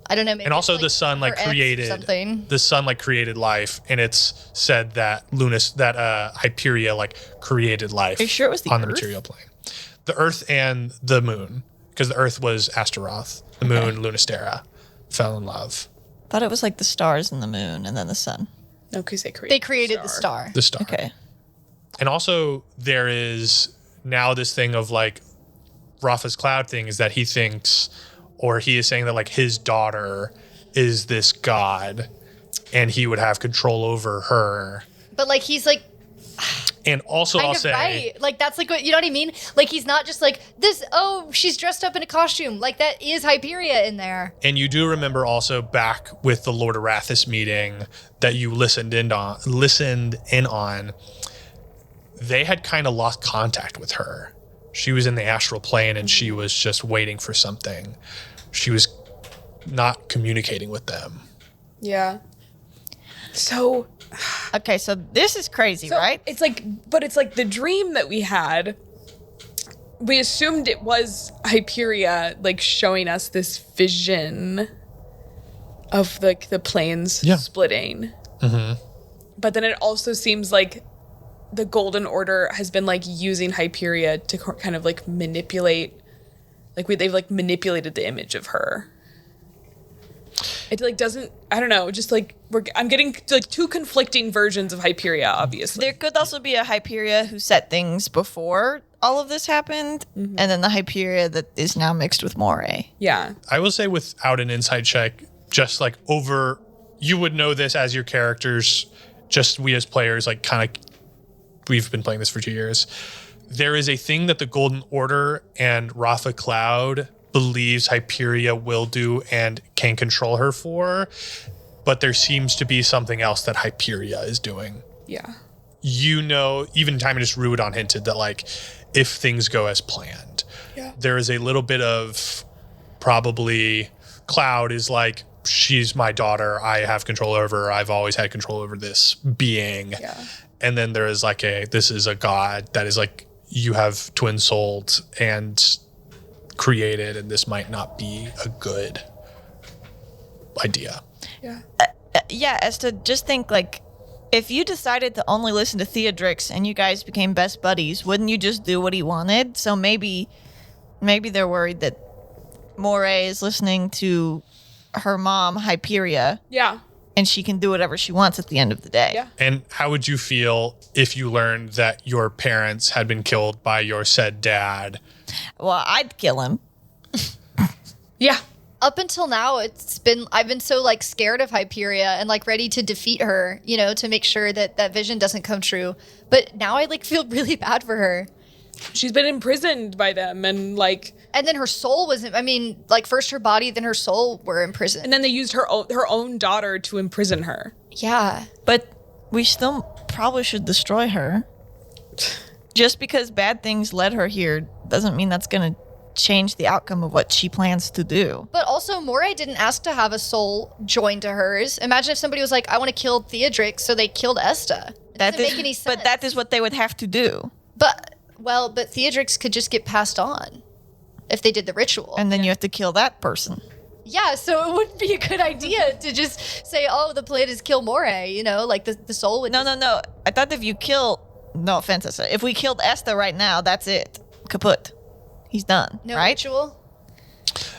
I don't know. Maybe and also it's, the sun her like ex or created something. the sun like created life, and it's said that Hyperia like created life. Are you sure it was the on the earth? material plane? The earth and the moon, because the earth was Astaroth, the moon Lunastera, fell in love. Thought it was like the stars and the moon and then the sun. No, because they They created the star. The star. Okay. And also there is now this thing of like Rafa's cloud thing is that he thinks, or he is saying that like his daughter is this god and he would have control over her. But like he's like, And also, Kind I'll of say, right. Like, that's like what, you know what I mean? Like, he's not just like, this, oh, she's dressed up in a costume. Like, that is Hyperia in there. and you do remember also back with the Lord Arathis meeting that you listened in on, they had kind of lost contact with her. She was in the astral plane and she was just waiting for something. She was not communicating with them. Yeah. So Okay, so this is crazy, right? It's like, but it's like the dream that we had. We assumed it was Hyperia, like showing us this vision of like the planes splitting. Mm-hmm. But then it also seems like the Golden Order has been like using Hyperia to kind of like manipulate, like they've like manipulated the image of her. It like doesn't, I don't know, just like I'm getting like two conflicting versions of Hyperia, obviously. There could also be a Hyperia who set things before all of this happened, and then the Hyperia that is now mixed with Moray. Yeah. I will say without an insight check, just like over, you would know this as your characters, just we as players, like kind of, we've been playing this for 2 years. There is a thing that the Golden Order and Rafa Cloud believes Hyperia will do and can control her for, but there seems to be something else that Hyperia is doing. Yeah. You know, even Timinus Ruidon hinted that, like, if things go as planned, there is a little bit of probably Cloud is like, she's my daughter. I have control over her. I've always had control over this being. Yeah. And then there is like this is a god that is like, you have twin souls and created, and this might not be a good idea. Yeah. Yeah, as to just think, like, if you decided to only listen to Theodrix and you guys became best buddies, wouldn't you just do what he wanted? So maybe they're worried that Moray is listening to her mom, Hyperia, Yeah. and she can do whatever she wants at the end of the day. Yeah. And how would you feel if you learned that your parents had been killed by your said dad? Well, I'd kill him. Yeah. Up until now, I've been so like scared of Hyperia and like ready to defeat her, you know, to make sure that that vision doesn't come true. But now I like feel really bad for her. She's been imprisoned by them and like, And then her soul wasn't, I mean, like first her body, then her soul were imprisoned. and then they used her own daughter to imprison her. Yeah. But we still probably should destroy her. Just because bad things led her here doesn't mean that's going to change the outcome of what she plans to do. But also, Moray didn't ask to have a soul joined to hers. Imagine if somebody was like, I want to kill Theodrix, so they killed Esta. It doesn't make any sense. But that is what they would have to do. But Theodrix could just get passed on if they did the ritual. And then you have to kill that person. Yeah, so it wouldn't be a good idea to just say, oh, the plan is kill Moray, you know, like the soul would No. I thought if you kill... No offense, Esta. If we killed Esta right now, that's it. Kaput. He's done, No right? ritual?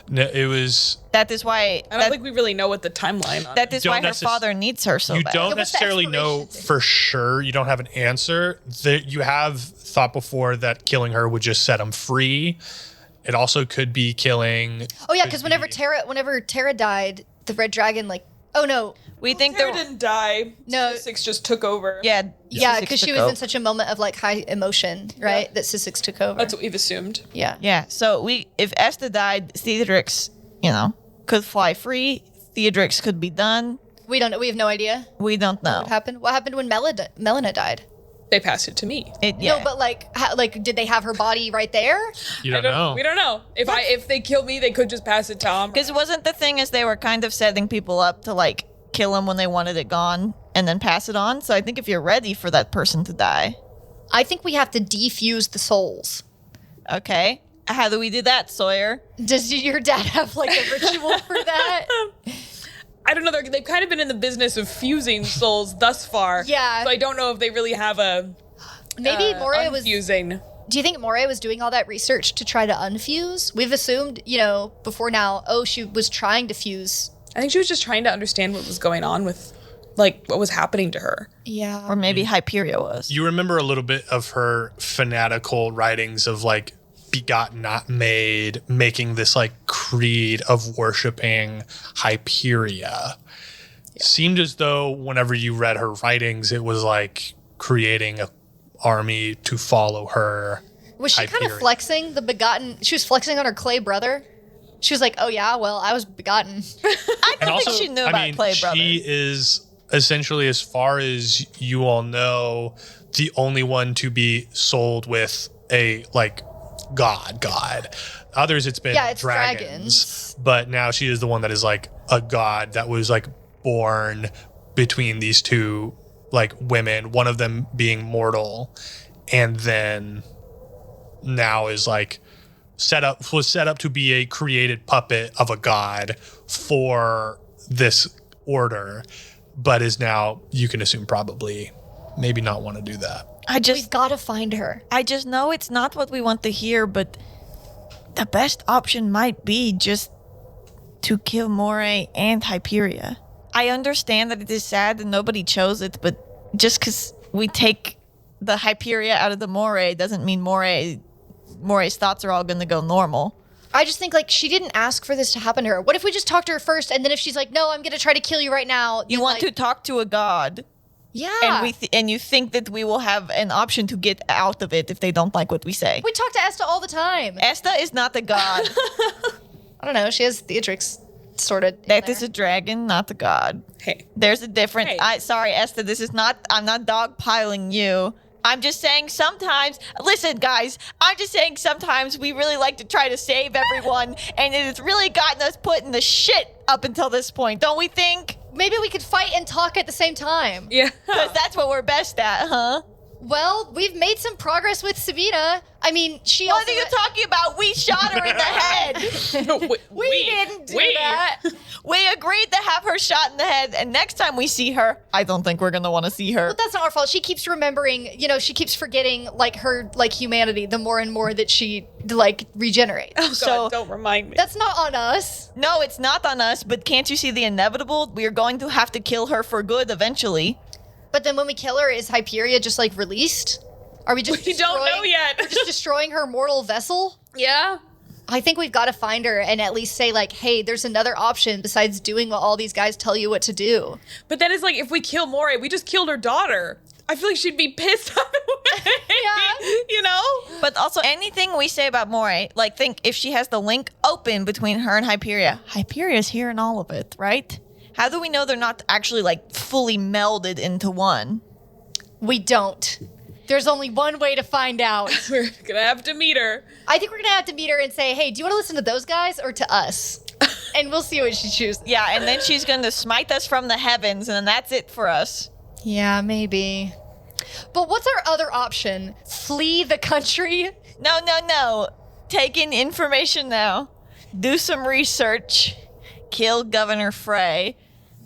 No, it was. That is why... I don't think we really know what the timeline on That is why her necess- father needs her so You bad. don't what's the necessarily know expiration date? for sure. You don't have an answer. You have thought before that killing her would just set him free. It also could be killing. Oh, yeah, could because whenever be- Terra died, the red dragon, like, oh, no. We think Tara the... didn't die. No. Six just took over. Yeah. Yeah, Sissix because she took was over. in such a moment of, like, high emotion, right? That Sissix took over. That's what we've assumed. Yeah. Yeah, so if Esta died, Theodrix, could fly free. Theodrix could be done. We don't know. We have no idea We don't know. what happened. What happened when Melina died? They passed it to me. No, but like, did they have her body right there? You don't know. We don't know. If they kill me, they could just pass it to Umbra. Because wasn't the thing is they were kind of setting people up to like kill him when they wanted it gone and then pass it on. So I think if you're ready for that person to die, I think we have to defuse the souls. okay. How do we do that, Sawyer? Does your dad have like a ritual for that? I don't know. They've kind of been in the business of fusing souls thus far. Yeah. So I don't know if they really have a Maybe Moray was. unfusing. Do you think Moray was doing all that research to try to unfuse? We've assumed, before now, she was trying to fuse. I think she was just trying to understand what was going on with, like, what was happening to her. Yeah. Or maybe Hyperia was. You remember a little bit of her fanatical writings of like begot not made, making this like creed of worshiping Hyperia. Seemed as though whenever you read her writings, it was like creating army to follow her. Was she kind of Hyperion. flexing the begotten? She was flexing on her clay brother. She was like, "Oh yeah, well, I was begotten." I don't think she knew about Clay Brothers. She is essentially, as far as you all know, the only one to be sold with a god. Others, it's been it's dragons, but now she is the one that is like a god that was like born between these two like women, one of them being mortal, and then now is like was set up to be a created puppet of a god for this order, but is now, you can assume, probably maybe not want to do that. We've got to find her. I just know it's not what we want to hear, but the best option might be just to kill Moray and Hyperia. I understand that it is sad and nobody chose it, but just because we take the Hyperia out of the Moray doesn't mean Moray's thoughts are all going to go normal. I just think she didn't ask for this to happen to her. What if we just talk to her first, and then if she's like, "No, I'm going to try to kill you right now," You want to talk to a god. Yeah. And you think that we will have an option to get out of it if they don't like what we say. We talk to Esta all the time. Esta is not a god. I don't know. She has Theatrix sorted. That is a dragon, not a god. Hey. There's a difference. Hey. Sorry, Esta, I'm not dogpiling you. I'm just saying sometimes, listen, guys, I'm just saying sometimes we really like to try to save everyone, and it has really gotten us put in the shit up until this point, don't we think? Maybe we could fight and talk at the same time. Yeah. Because that's what we're best at, huh? Well, we've made some progress with Sabina. I mean, she What also... are you talking about? We shot her in the head. We didn't do that. We agreed to have her shot in the head, and next time we see her, I don't think we're going to want to see her. But that's not our fault. She keeps remembering, she keeps forgetting, her humanity the more and more that she, regenerates. Oh, God, So- don't remind me. That's not on us. No, it's not on us, but can't you see the inevitable? We are going to have to kill her for good eventually. But then when we kill her, is Hyperia just, released? Are we just We don't know yet. We're just destroying her mortal vessel? Yeah. I think we've got to find her and at least say, hey, there's another option besides doing what all these guys tell you what to do. But then it's if we kill Moray, we just killed her daughter. I feel like she'd be pissed either way. Yeah. You know? But also, anything we say about Moray, think if she has the link open between her and Hyperia. Hyperia's here in all of it, right? How do we know they're not actually, fully melded into one? We don't. There's only one way to find out. We're gonna have to meet her. I think we're going to have to meet her and say, "Hey, do you want to listen to those guys or to us?" And we'll see what she chooses. Yeah, and then she's going to smite us from the heavens, and then that's it for us. Yeah, maybe. But what's our other option? Flee the country? No. Take in information now. Do some research. Kill Governor Frey.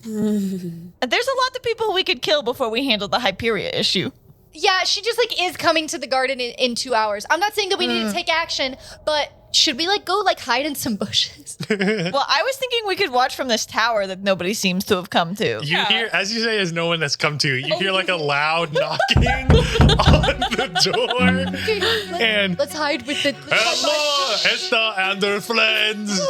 There's a lot of people we could kill before we handle the Hyperia issue. Yeah, she just is coming to the garden in 2 hours. I'm not saying that we need to take action, but should we go hide in some bushes? Well, I was thinking we could watch from this tower that nobody seems to have come to. You hear, as you say, there's no one that's come to. You hear a loud knocking on the door. And Let's hide with the... hello, Esther and her friends.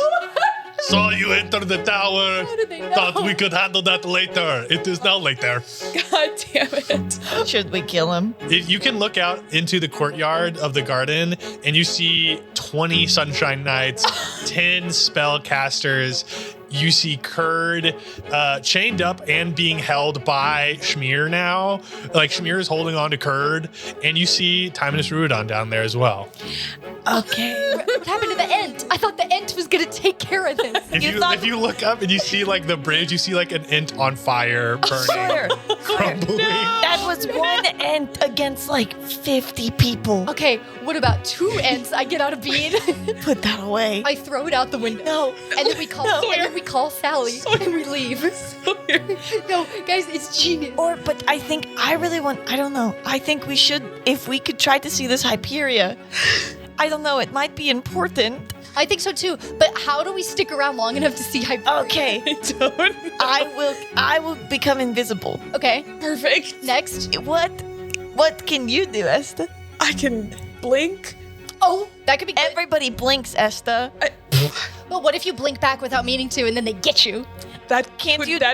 Saw you enter the tower. How did they know? Thought we could handle that later. It is now later. God damn it. Should we kill him? You can look out into the courtyard of the garden and you see 20 Sunshine Knights, 10 spellcasters. You see Kurd chained up and being held by Schmear now. Schmear is holding on to Kurd. And you see Timonus Ruidon down there as well. Okay. What happened to the Ent? I thought the Ent was going to take care of this. If you look up and you see the bridge, you see an Ent on fire burning, crumbling. That was one Ent against 50 people. Okay, what about 2 Ents? I get out a bean. Put that away. I throw it out the window. No. And then we call Sally and we leave. No, guys, it's genius. But I don't know. I think we should, if we could try to see this Hyperia. I don't know, it might be important. I think so too. But how do we stick around long enough to see Hyperia? Okay. I don't know. I will become invisible. Okay, Perfect. next. What can you do, Esta? I can blink. Oh, that could be good. Everybody blinks, Esta. But what if you blink back without meaning to and then they get you? That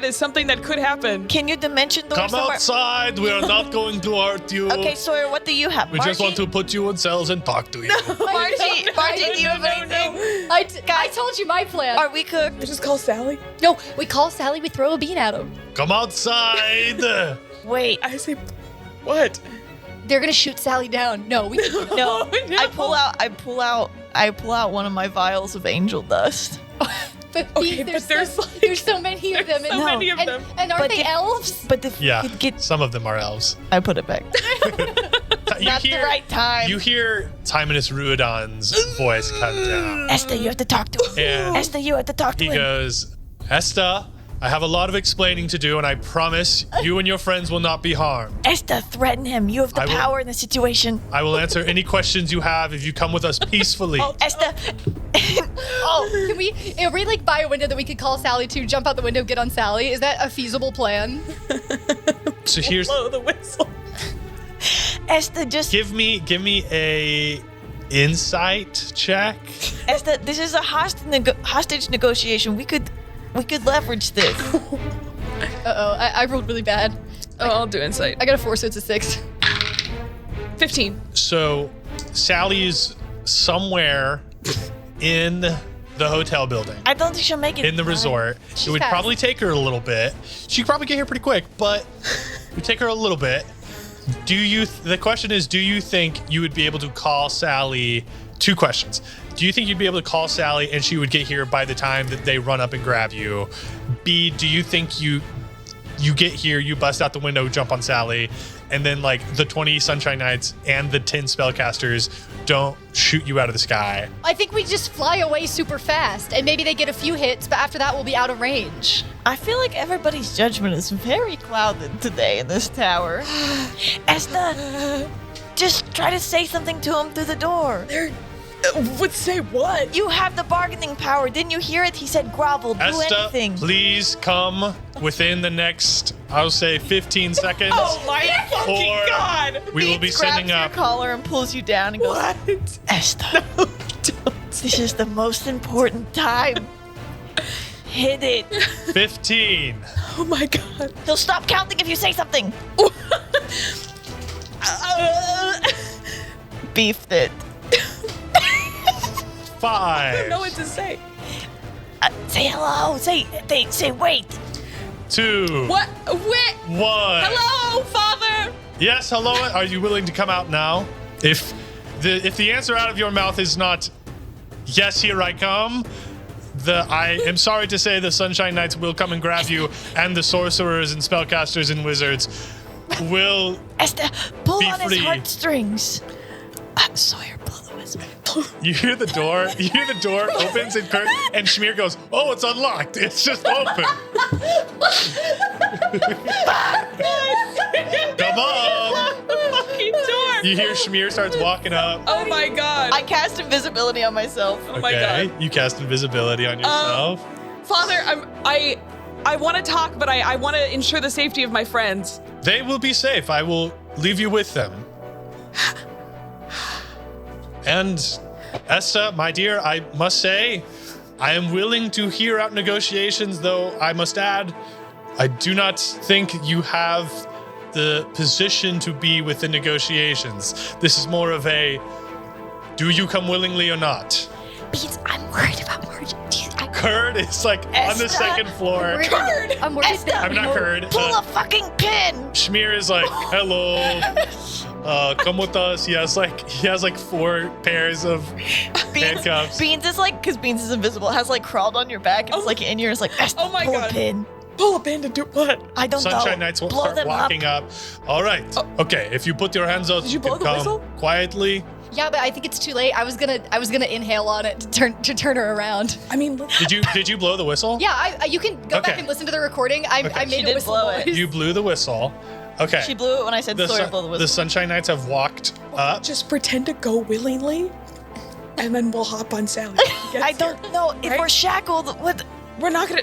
is something that could happen. Can you dimension door Come somewhere? outside. We are not going to hurt you. Okay, Sawyer, what do you have? We just want to put you in cells and talk to you. Margie, do you have anything? I told you my plan. Are we cooked? I just call Sally. No, we call Sally, we throw a bean at him. Come outside. Wait, I say, what? They're gonna shoot Sally down. No, we no. I pull out one of my vials of angel dust. But Okay, there's, but there's so many of them. There's so many of them. And aren't But they if- elves? But if Yeah, you could get, some of them are elves. I put it back. You Not the right time. You hear Timonus Ruodon's voice come down. Esther, you have to talk to him. And Esther, you have to talk to he him. goes, Esther, I have a lot of explaining to do, and I promise you and your friends will not be harmed. Esther, threaten him. You have the I will- power in the situation. I will answer any questions you have if you come with us peacefully. Esther. Can we like buy a window that we could call Sally to, jump out the window, get on Sally? Is that a feasible plan? So here's, Blow the whistle. Esther, just give me a insight check. Esther, this is a hostage negotiation. We could leverage this. I rolled really bad. Oh, I'll do insight. I got a 4, so it's a 6. 15. So Sally's somewhere in the hotel building. I don't think she'll make it In the time. resort. It would fast. probably take her a little bit. She could probably get here pretty quick, but it would take her a little bit. The question is, do you think you would be able to call Sally? 2 questions. Do you think you'd be able to call Sally and she would get here by the time that they run up and grab you? B, do you think you get here, you bust out the window, jump on Sally, and then like the 20 Sunshine Knights and the 10 spellcasters don't shoot you out of the sky? I think we just fly away super fast, and maybe they get a few hits, but after that we'll be out of range. I feel like everybody's judgment is very clouded today in this tower. Esther, just try to say something to him through the door. Would say what? You have the bargaining power. Didn't you hear it? He said grovel, do Esta, anything. please come within the next, I'll say 15 seconds. Oh my fucking Or god! we will be Beans sending grabs up. your collar and pulls you down and goes, What? Esther, this is the most important time. Hit it. 15. Oh my god. He'll stop counting if you say something. Beefed it. 5. I don't know what to say. Say hello. Say wait. 2. What? Wait. 1. Hello, father. Yes, hello. Are you willing to come out now? If the answer out of your mouth is not yes, here I come, I am sorry to say the Sunshine Knights will come and grab you, and the sorcerers and spellcasters and wizards will. Esther, pull Be on his free. heartstrings. Sawyer, pull the whistle. You hear the door. You hear the door opens and Shmear goes, "Oh, it's unlocked. It's just open. Come on." The fucking door. You hear Shmear starts walking up. Oh my god. I cast invisibility on myself. Oh my Okay, god. you cast invisibility on yourself. Father, I want to talk, but I want to ensure the safety of my friends. They will be safe. I will leave you with them. And Esta, my dear, I must say, I am willing to hear out negotiations, though I must add, I do not think you have the position to be within negotiations. This is more of a, do you come willingly or not? Beans, I'm worried about Margie. Curd is like on the Esther, second floor. Curd! I'm worried Esther! that I'm not Curd. Pull a fucking pin. Shmear is like, hello. Come with us. He has like 4 pairs of handcuffs. Beans is like, because Beans is invisible, has like crawled on your back and it's like in yours, like, Esther, Oh my pull God. a pin. Pull a pin to do what? I don't Sunshine know. Knights will Blow start them walking up. All right. Okay. If you put your hands out, Did you blow can the come whistle? quietly. Yeah, but I think it's too late. I was gonna inhale on it to turn her around. I mean, Did you blow the whistle? Yeah, you can go back Okay. and listen to the recording. I Okay. made She a did whistle blow it. noise. You blew the whistle. Okay. She blew it when I said Sawyer blow the whistle. The Sunshine Knights have walked up. just pretend to go willingly, and then we'll hop on Sally. when she gets I here. don't know if Right? we're shackled. What? We're not gonna.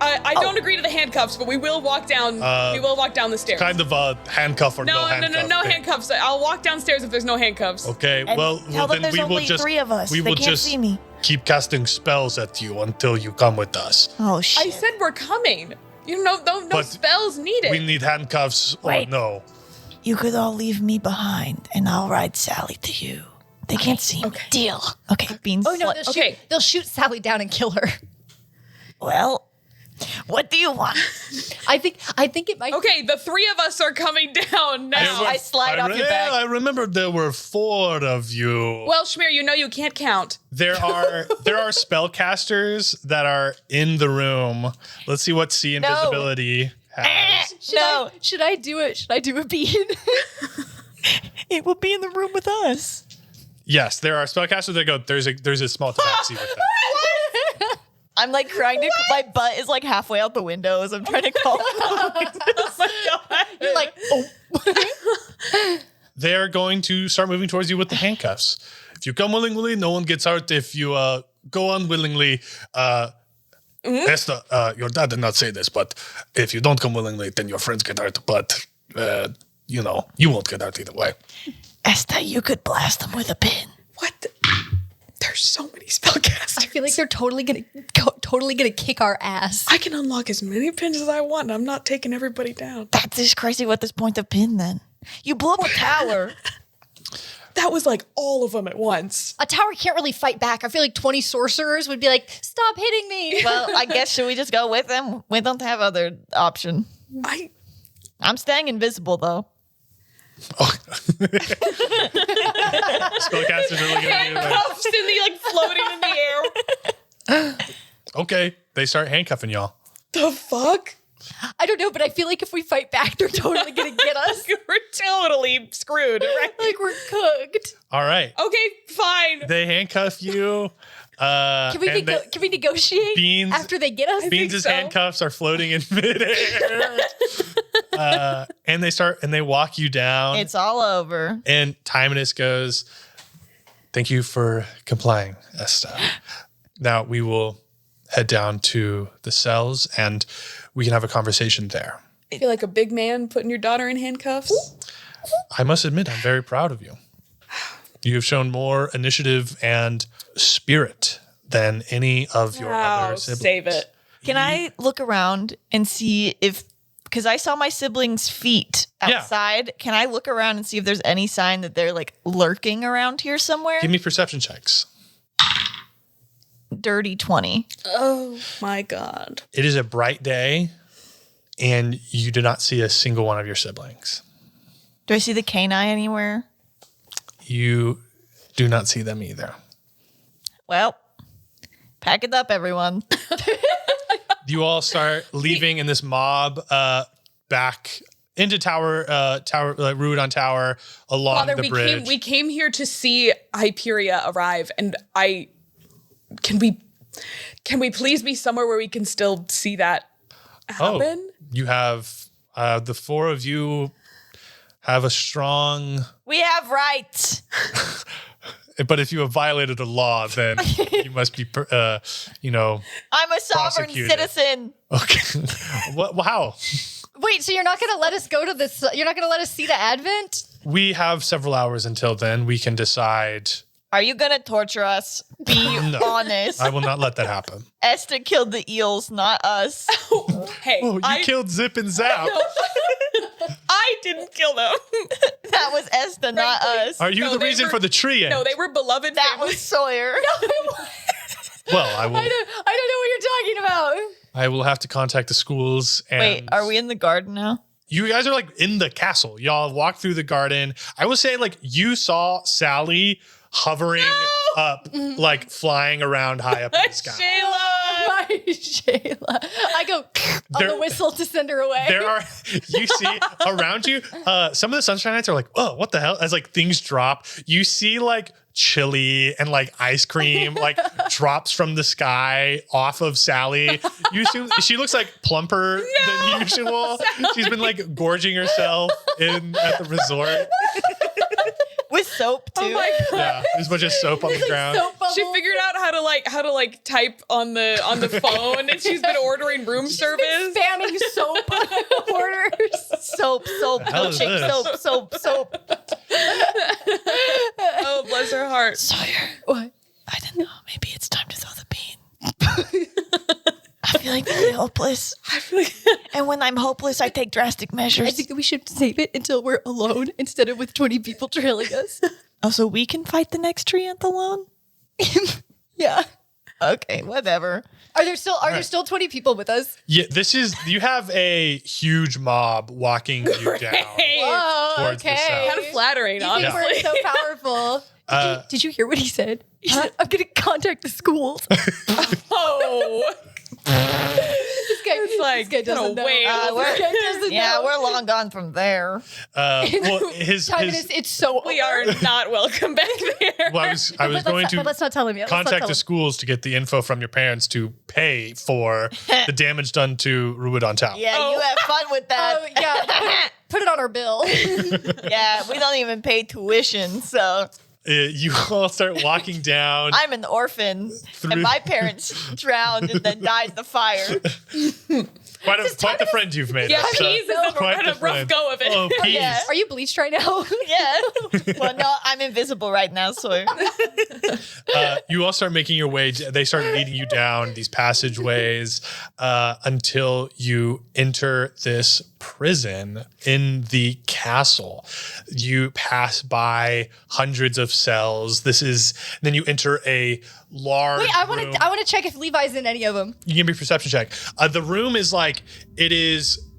I don't agree to the handcuffs, but we will walk down. We will walk down the stairs. Kind of a handcuff or no no, handcuff. no thing. handcuffs. I'll walk downstairs if there's no handcuffs. Okay. And well tell them then there's we will only just 3 of us. we They will can't just see me. keep casting spells at you until you come with us. Oh, I shit. said we're coming. You know, no But spells needed. We need handcuffs or Wait. no. You could all leave me behind, and I'll ride Sally to you. They can't see me. Deal. Okay, Beans. Oh no, they'll shoot Sally down and kill her. Well, what do you want? I think it might. Okay, the three of us are coming down now. I slide off your back. I remember there were 4 of you. Well, Schmear, you know you can't count. There are spellcasters that are in the room. Let's see what see invisibility has. Should I do it? Should I do a bean? It will be in the room with us. Yes, there are spellcasters that go. There's a small tabaxi with them. I'm like trying to. My butt is like halfway out the window as I'm trying to call. You're like, oh. They're going to start moving towards you with the handcuffs. If you come willingly, no one gets hurt. If you go unwillingly, Esther, your dad did not say this, but if you don't come willingly, then your friends get hurt. But you won't get hurt either way. Esther, you could blast them with a pin. What? There's so many spellcasters. I feel like they're totally gonna kick our ass. I can unlock as many pins as I want. I'm not taking everybody down. That's just crazy. What this point of pin then? You blew up a tower. That was like all of them at once. A tower can't really fight back. I feel like 20 sorcerers would be like, stop hitting me. Well, I guess should we just go with them? We don't have other option. I'm staying invisible though. Oh. Spellcasters are looking at you. Handcuffs and they like floating in the air. Okay, they start handcuffing y'all. The fuck? I don't know, but I feel like if we fight back, they're totally gonna get us. We're totally screwed, right? Like we're cooked. All right. Okay, fine. They handcuff you. Can we negotiate Beans- after they get us? Beans' so. handcuffs are floating in midair. And they walk you down. It's all over. And Timonus goes, "Thank you for complying, Esther. Now we will head down to the cells and we can have a conversation there." I feel like a big man putting your daughter in handcuffs. I must admit, I'm very proud of you. You have shown more initiative and spirit than any of your other siblings. Save it. Can I look around and see if, because I saw my siblings' feet outside. Can I look around and see if there's any sign that they're like lurking around here somewhere? Give me perception checks. Dirty 20. Oh my God. It is a bright day, and you do not see a single one of your siblings. Do I see the canine anywhere? You do not see them either. Well, pack it up, everyone. You all start leaving in this mob back into Ruidon Tower along Father, the bridge. we came here to see Hyperia arrive, and can we please be somewhere where we can still see that happen? You have the 4 of you have a strong. We have rights. But if you have violated a law, then you must be, I'm a sovereign prosecuted. citizen. Okay. Wow. Wait, so you're not gonna let us go to this? You're not gonna let us see the Advent? We have several hours until then. We can decide. Are you going to torture us? Be honest. I will not let that happen. Esther killed the eels, not us. Hey, Oh, you killed Zip and Zap. I didn't kill them. That was Esther, not Frankly. us. Are you No, the they reason were- for the tree end? No, they were beloved That family. was Sawyer. Well, I I don't know what you're talking about. I will have to contact the schools. And Wait, are we in the garden now? You guys are like in the castle. Y'all walk through the garden. I will say, like, you saw Sally hovering up, like flying around high up in the sky. Shayla! My Shayla. I go on the whistle to send her away. There are, you see around you, some of the sunshine nights are like, oh, what the hell? As like things drop, you see like chili and like ice cream like drops from the sky off of Sally. You assume she looks like plumper than usual. She's been like gorging herself at the resort. With soap, too. Oh my God. Yeah, there's a bunch of soap on the ground. Soap bubble. She figured out how to type on the phone, and she's been ordering room service. Spamming soap orders. Soap, The hell is this? soap. Oh, bless her heart. Sawyer, What? I don't know. Maybe it's I feel like very hopeless. I feel like And when I'm hopeless, I take drastic measures. I think that we should save it until we're alone instead of with 20 people trailing us. Oh, so we can fight the next treant alone? Yeah. Okay, whatever. Are there still 20 people with us? Yeah, you have a huge mob walking you down. Whoa, Towards the okay. south. kind of flattering, You think honestly. we're so powerful. Did you hear what he said? I'm going to contact the schools. Oh, This guy, it's like, this guy doesn't know. wait. This guy doesn't know. We're long gone from there. Well, his It's so We are not welcome back there. well, I was going but let's to not tell him yet. Let's not contact tell the him. schools to get the info from your parents to pay for the damage done to Ruidon Town. Yeah, you have fun with that. Oh, yeah. Put it on our bill. Yeah, we don't even pay tuition, so You all start walking down. I'm an orphan, Through- and my parents drowned and then died in the fire. Quite the friend you've made. Yeah, Esther. Peas is Quite had the a rough friend. go of it. Oh, Peas. Yeah. Are you bleached right now? Yeah. Well, no, I'm invisible right now, so You all start making your way. They start leading you down these passageways until you enter this prison in the castle. You pass by hundreds of cells. Then you enter a large. Wait, I room. want to check if Levi's in any of them. You give me a perception check. The room is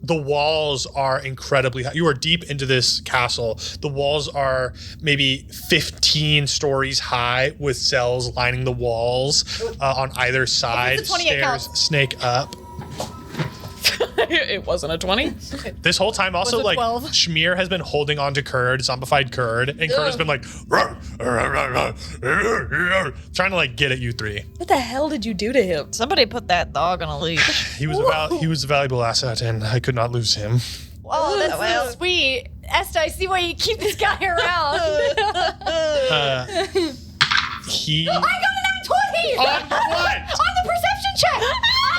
the walls are incredibly high. You are deep into this castle. The walls are maybe 15 stories high with cells lining the walls on either side. a 28 Stairs count. snake up. It wasn't a 20. This whole time also Was it 12? Schmear has been holding on to Kurd, zombified Kurd, and Kurd has been trying to get at you three. What the hell did you do to him? somebody put that dog on a leash. He was a valuable asset, and I could not lose him. Oh, that's so sweet. Esther, I see why you keep this guy around. He. I got an 20! On what? On the perception check!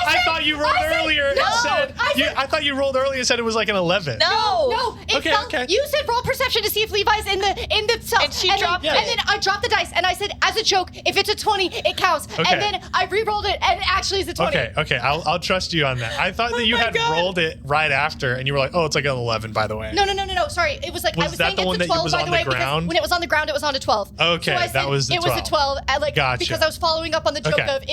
I thought you rolled earlier and said. I thought you rolled earlier and said it was like an 11. No, it Okay, felt, okay. You said roll perception to see if Levi's in the cell. And she then- dropped it. And then I dropped the dice and I said, as a joke, if it's a 20, it counts. Okay. And then I re-rolled it and it actually is a 20. Okay. I'll trust you on that. I thought that you had rolled it right after, and you were like, "Oh, it's like an 11, by the way." No. Sorry, it was like Was I was that saying the it's one a that 12 was by on the the way because ground? when it was on the ground, it was on a 12. Okay, so I that said was the it was a 12. Gotcha. Because I was following up on the joke Okay. of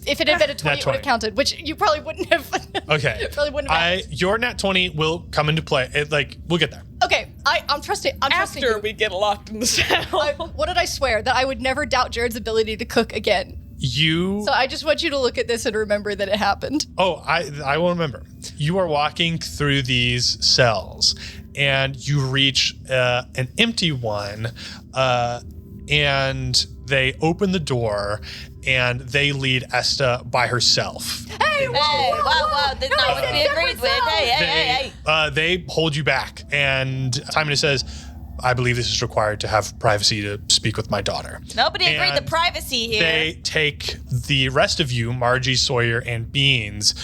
if it had been a 20, it would 20. have counted, which you probably wouldn't have. Okay. Probably wouldn't have. Your nat 20 will come into play. We'll get there. Okay, I'm trusting. I'm trusting After you. we get locked in the cell. What did I swear? That I would never doubt Jared's ability to cook again. You. So I just want you to look at this and remember that it happened. Oh, I will remember. You are walking through these cells, and you reach an empty one, and they open the door, and they lead Esta by herself. Hey, Wow, that's not what we agreed with. Hey. They hold you back, and Timon says, "I believe this is required to have privacy to speak with my daughter." Nobody agreed to And privacy here. They take the rest of you, Margie, Sawyer, and Beans,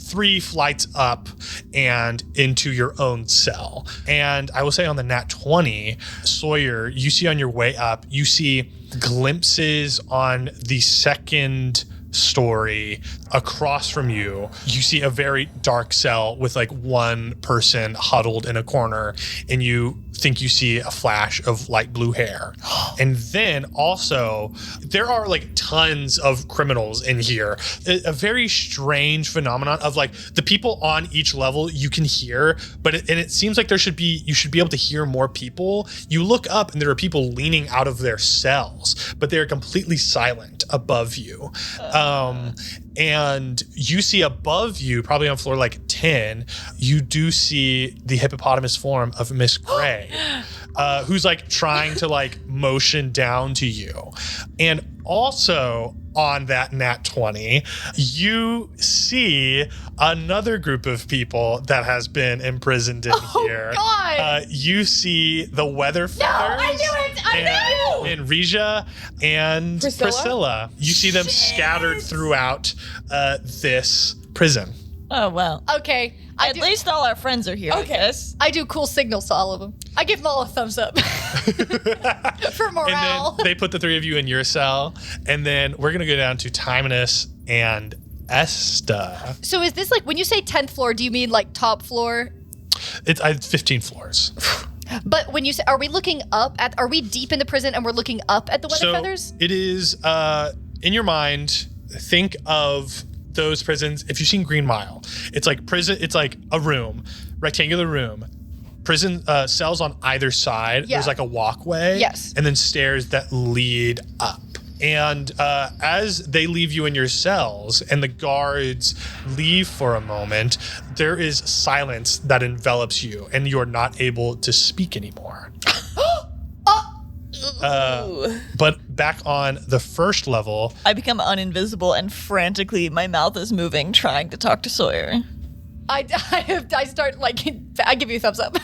3 flights up and into your own cell. And I will say on the nat 20, Sawyer, you see on your way up, you see glimpses on the second story across from you. You see a very dark cell with one person huddled in a corner, and you think you see a flash of light blue hair. And then also there are tons of criminals in here. A very strange phenomenon of the people on each level you can hear, but it seems like you should be able to hear more people. You look up and there are people leaning out of their cells, but they're completely silent above you. And you see above you, probably on floor 10, you do see the hippopotamus form of Miss Gray, who's trying to motion down to you. And also on that nat 20, you see another group of people that has been imprisoned in here. God. You see the weather feathers. I knew it! I knew! And Regia and Priscilla. You see them scattered throughout this prison. Oh, well. Okay. At least all our friends are here. Okay. I guess. I do cool signals to all of them. I give them all a thumbs up. For morale. And then they put the 3 of you in your cell. And then we're going to go down to Timonus, and Esta. So is this like, when you say 10th floor, do you mean like top floor? It's 15 floors. But when you say, are we deep in the prison and we're looking up at the weather feathers? It is, in your mind, think of those prisons. If you've seen Green Mile, it's like prison. It's like a room, rectangular room, prison cells on either side. Yeah. There's like a walkway. Yes. And then stairs that lead up. And as they leave you in your cells and the guards leave for a moment, there is silence that envelops you and you're not able to speak anymore. But back on the first level, I become uninvisible and frantically my mouth is moving, trying to talk to Sawyer. I start like, I give you a thumbs up.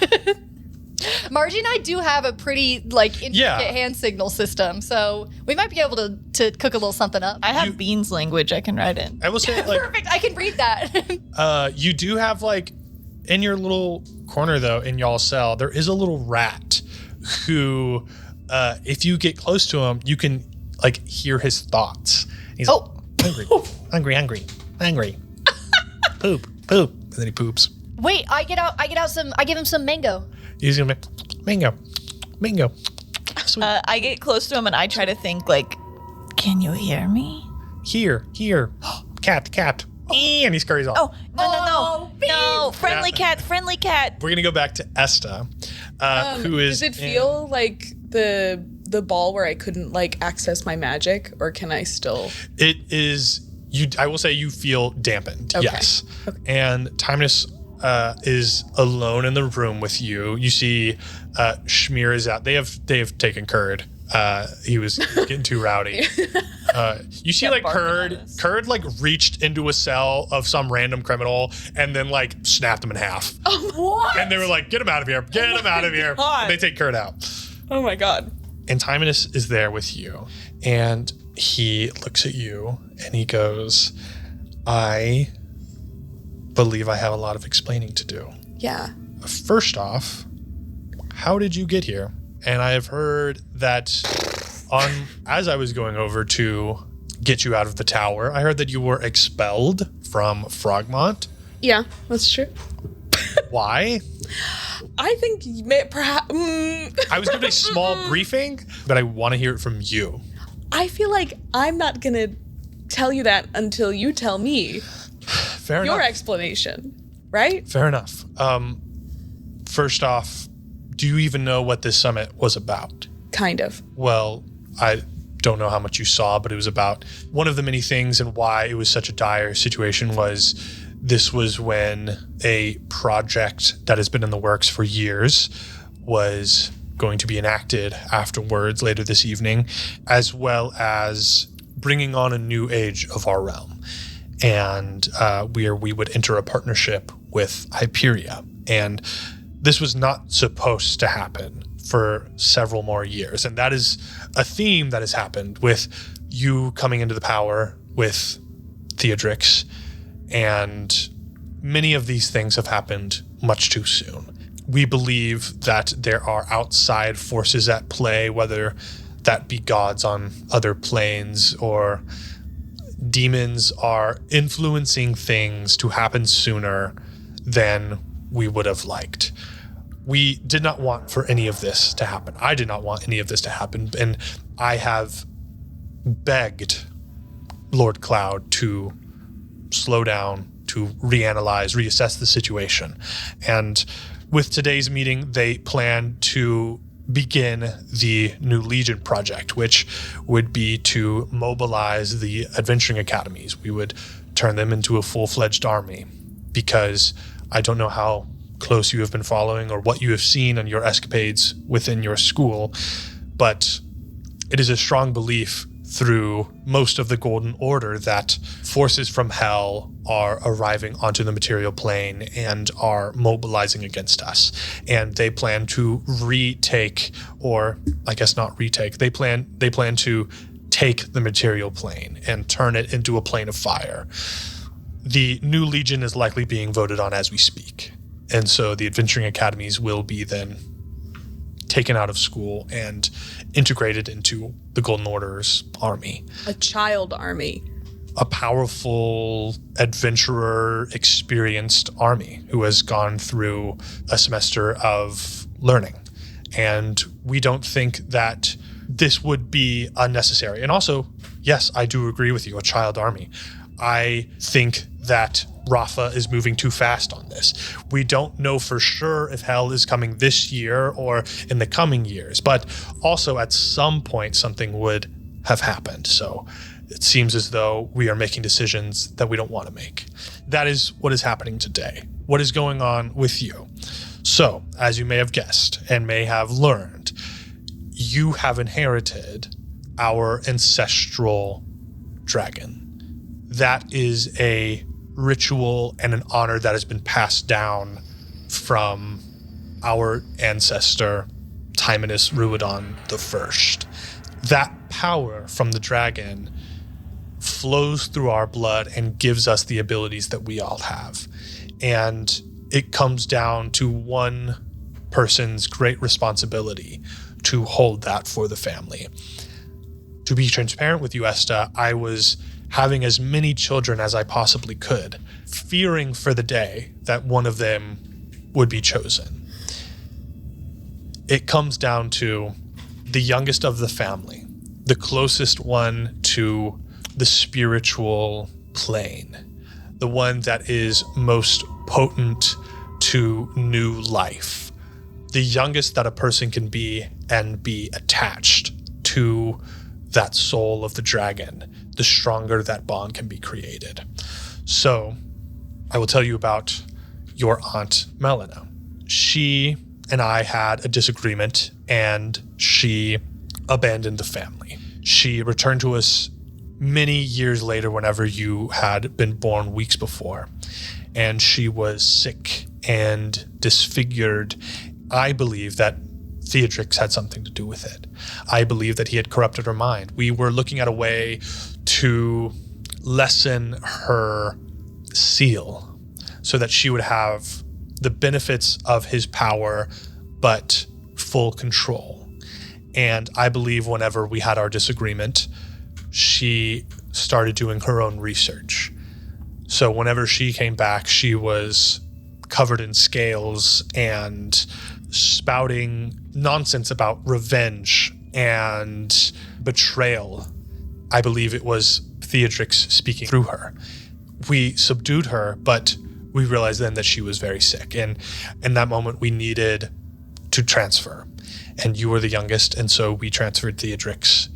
Margie and I do have a pretty intricate hand signal system, so we might be able to cook a little something up. I have Beans language I can write in. I will say, perfect. I can read that. You do have in your little corner though, in y'all's cell, there is a little rat who, if you get close to him, you can hear his thoughts. He's hungry, poop, and then he poops. Wait, I give him some mango. He's gonna be mango. Sweet. I get close to him and I try to think can you hear me? Here, cat. And he scurries off. Oh, no, friendly cat. We're gonna go back to Esta, who is. Does it feel like the ball where I couldn't access my magic, or can I still? It is you. I will say you feel dampened. Okay. Yes. Okay. And Timus is alone in the room with you. You see, Schmear is out. They have taken Curd. He was getting too rowdy. You see, Curd reached into a cell of some random criminal and then snapped him in half. Oh, what? And they were like, "Get him out of here! Get him out of here!" And they take Curd out. Oh my god! And Timus is there with you, and he looks at you and he goes, "I believe I have a lot of explaining to do." Yeah. First off, how did you get here? And I have heard that as I was going over to get you out of the tower, I heard that you were expelled from Frogmont. Yeah, that's true. Why? I think perhaps. I was given a small briefing, but I want to hear it from you. I feel like I'm not gonna tell you that until you tell me Fair your enough. explanation, right? Fair enough. First off, do you even know what this summit was about? Kind of. Well, I don't know how much you saw, but it was about one of the many things, and why it was such a dire situation was this was when a project that has been in the works for years was going to be enacted afterwards later this evening, as well as bringing on a new age of our realm. And where we would enter a partnership with Hyperia. And this was not supposed to happen for several more years. And that is a theme that has happened with you coming into the power with Theodrix. And many of these things have happened much too soon. We believe that there are outside forces at play, whether that be gods on other planes or demons are influencing things to happen sooner than we would have liked. We did not want for any of this to happen. I did not want any of this to happen. And I have begged Lord Cloud to slow down, to reassess the situation. And with today's meeting, they plan to begin the New Legion project, which would be to mobilize the adventuring academies. We would turn them into a full-fledged army, because I don't know how close you have been following or what you have seen on your escapades within your school, but it is a strong belief through most of the Golden Order that forces from hell are arriving onto the material plane and are mobilizing against us. And they plan to retake, or I guess not retake, they plan to take the material plane and turn it into a plane of fire. The New Legion is likely being voted on as we speak. And so the adventuring academies will be then taken out of school and integrated into the Golden Order's army. A child army. a powerful adventurer, experienced army who has gone through a semester of learning. And we don't think that this would be unnecessary. And also, yes, I do agree with you, a child army. I think that Rafa is moving too fast on this. We don't know for sure if hell is coming this year or in the coming years, but also at some point something would have happened. So it seems as though we are making decisions that we don't want to make. That is what is happening today. What is going on with you? So, as you may have guessed and may have learned, you have inherited our ancestral dragon. That is a ritual and an honor that has been passed down from our ancestor, Timonus Ruidon I. That power from the dragon flows through our blood and gives us the abilities that we all have. And it comes down to one person's great responsibility to hold that for the family. To be transparent with you, Esta, I was having as many children as I possibly could, fearing for the day that one of them would be chosen. It comes down to the youngest of the family, the closest one to the spiritual plane, the one that is most potent to new life, the youngest that a person can be and be attached to that soul of the dragon, the stronger that bond can be created. So I will tell you about your aunt Melina. She and I had a disagreement and she abandoned the family. She returned to us many years later whenever you had been born weeks before, and she was sick and disfigured. I believe that Theodrix had something to do with it. I believe that he had corrupted her mind. We were looking at a way to lessen her seal so that she would have the benefits of his power, but full control. And I believe whenever we had our disagreement, she started doing her own research. So whenever she came back, she was covered in scales and spouting nonsense about revenge and betrayal. I believe it was Theodrix speaking through her. We subdued her, but we realized then that she was very sick. And in that moment, we needed to transfer. And you were the youngest, and so we transferred Theodrix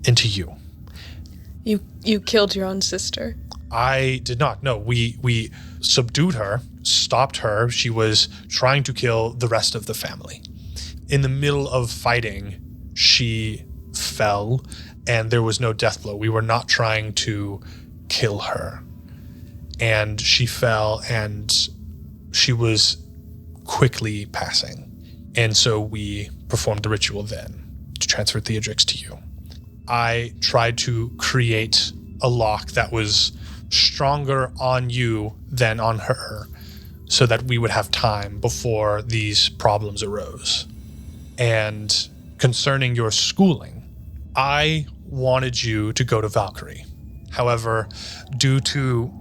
into you. You killed your own sister? I did not. No, we subdued her, stopped her. She was trying to kill the rest of the family. In the middle of fighting, she fell, and there was no death blow. We were not trying to kill her. And she fell, and she was quickly passing. And so we performed the ritual then to transfer Theodrix to you. I tried to create a lock that was stronger on you than on her so that we would have time before these problems arose. And concerning your schooling, I wanted you to go to Valkyrie. However, due to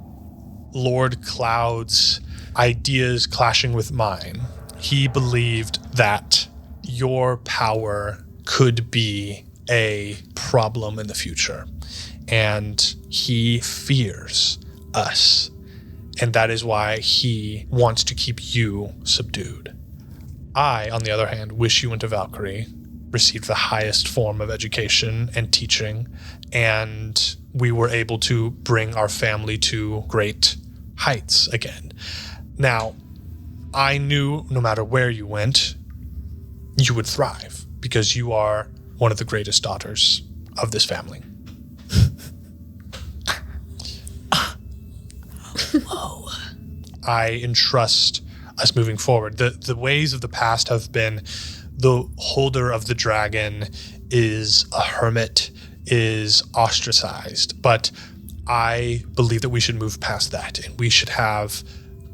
Lord Cloud's ideas clashing with mine, he believed that your power could be a problem in the future. And he fears us. And that is why he wants to keep you subdued. I, on the other hand, wish you went to Valkyrie, received the highest form of education and teaching, and we were able to bring our family to great heights again. Now, I knew no matter where you went, you would thrive because you are one of the greatest daughters of this family. Whoa. I entrust us moving forward. The ways of the past have been the holder of the dragon is a hermit, is ostracized, but I believe that we should move past that and we should have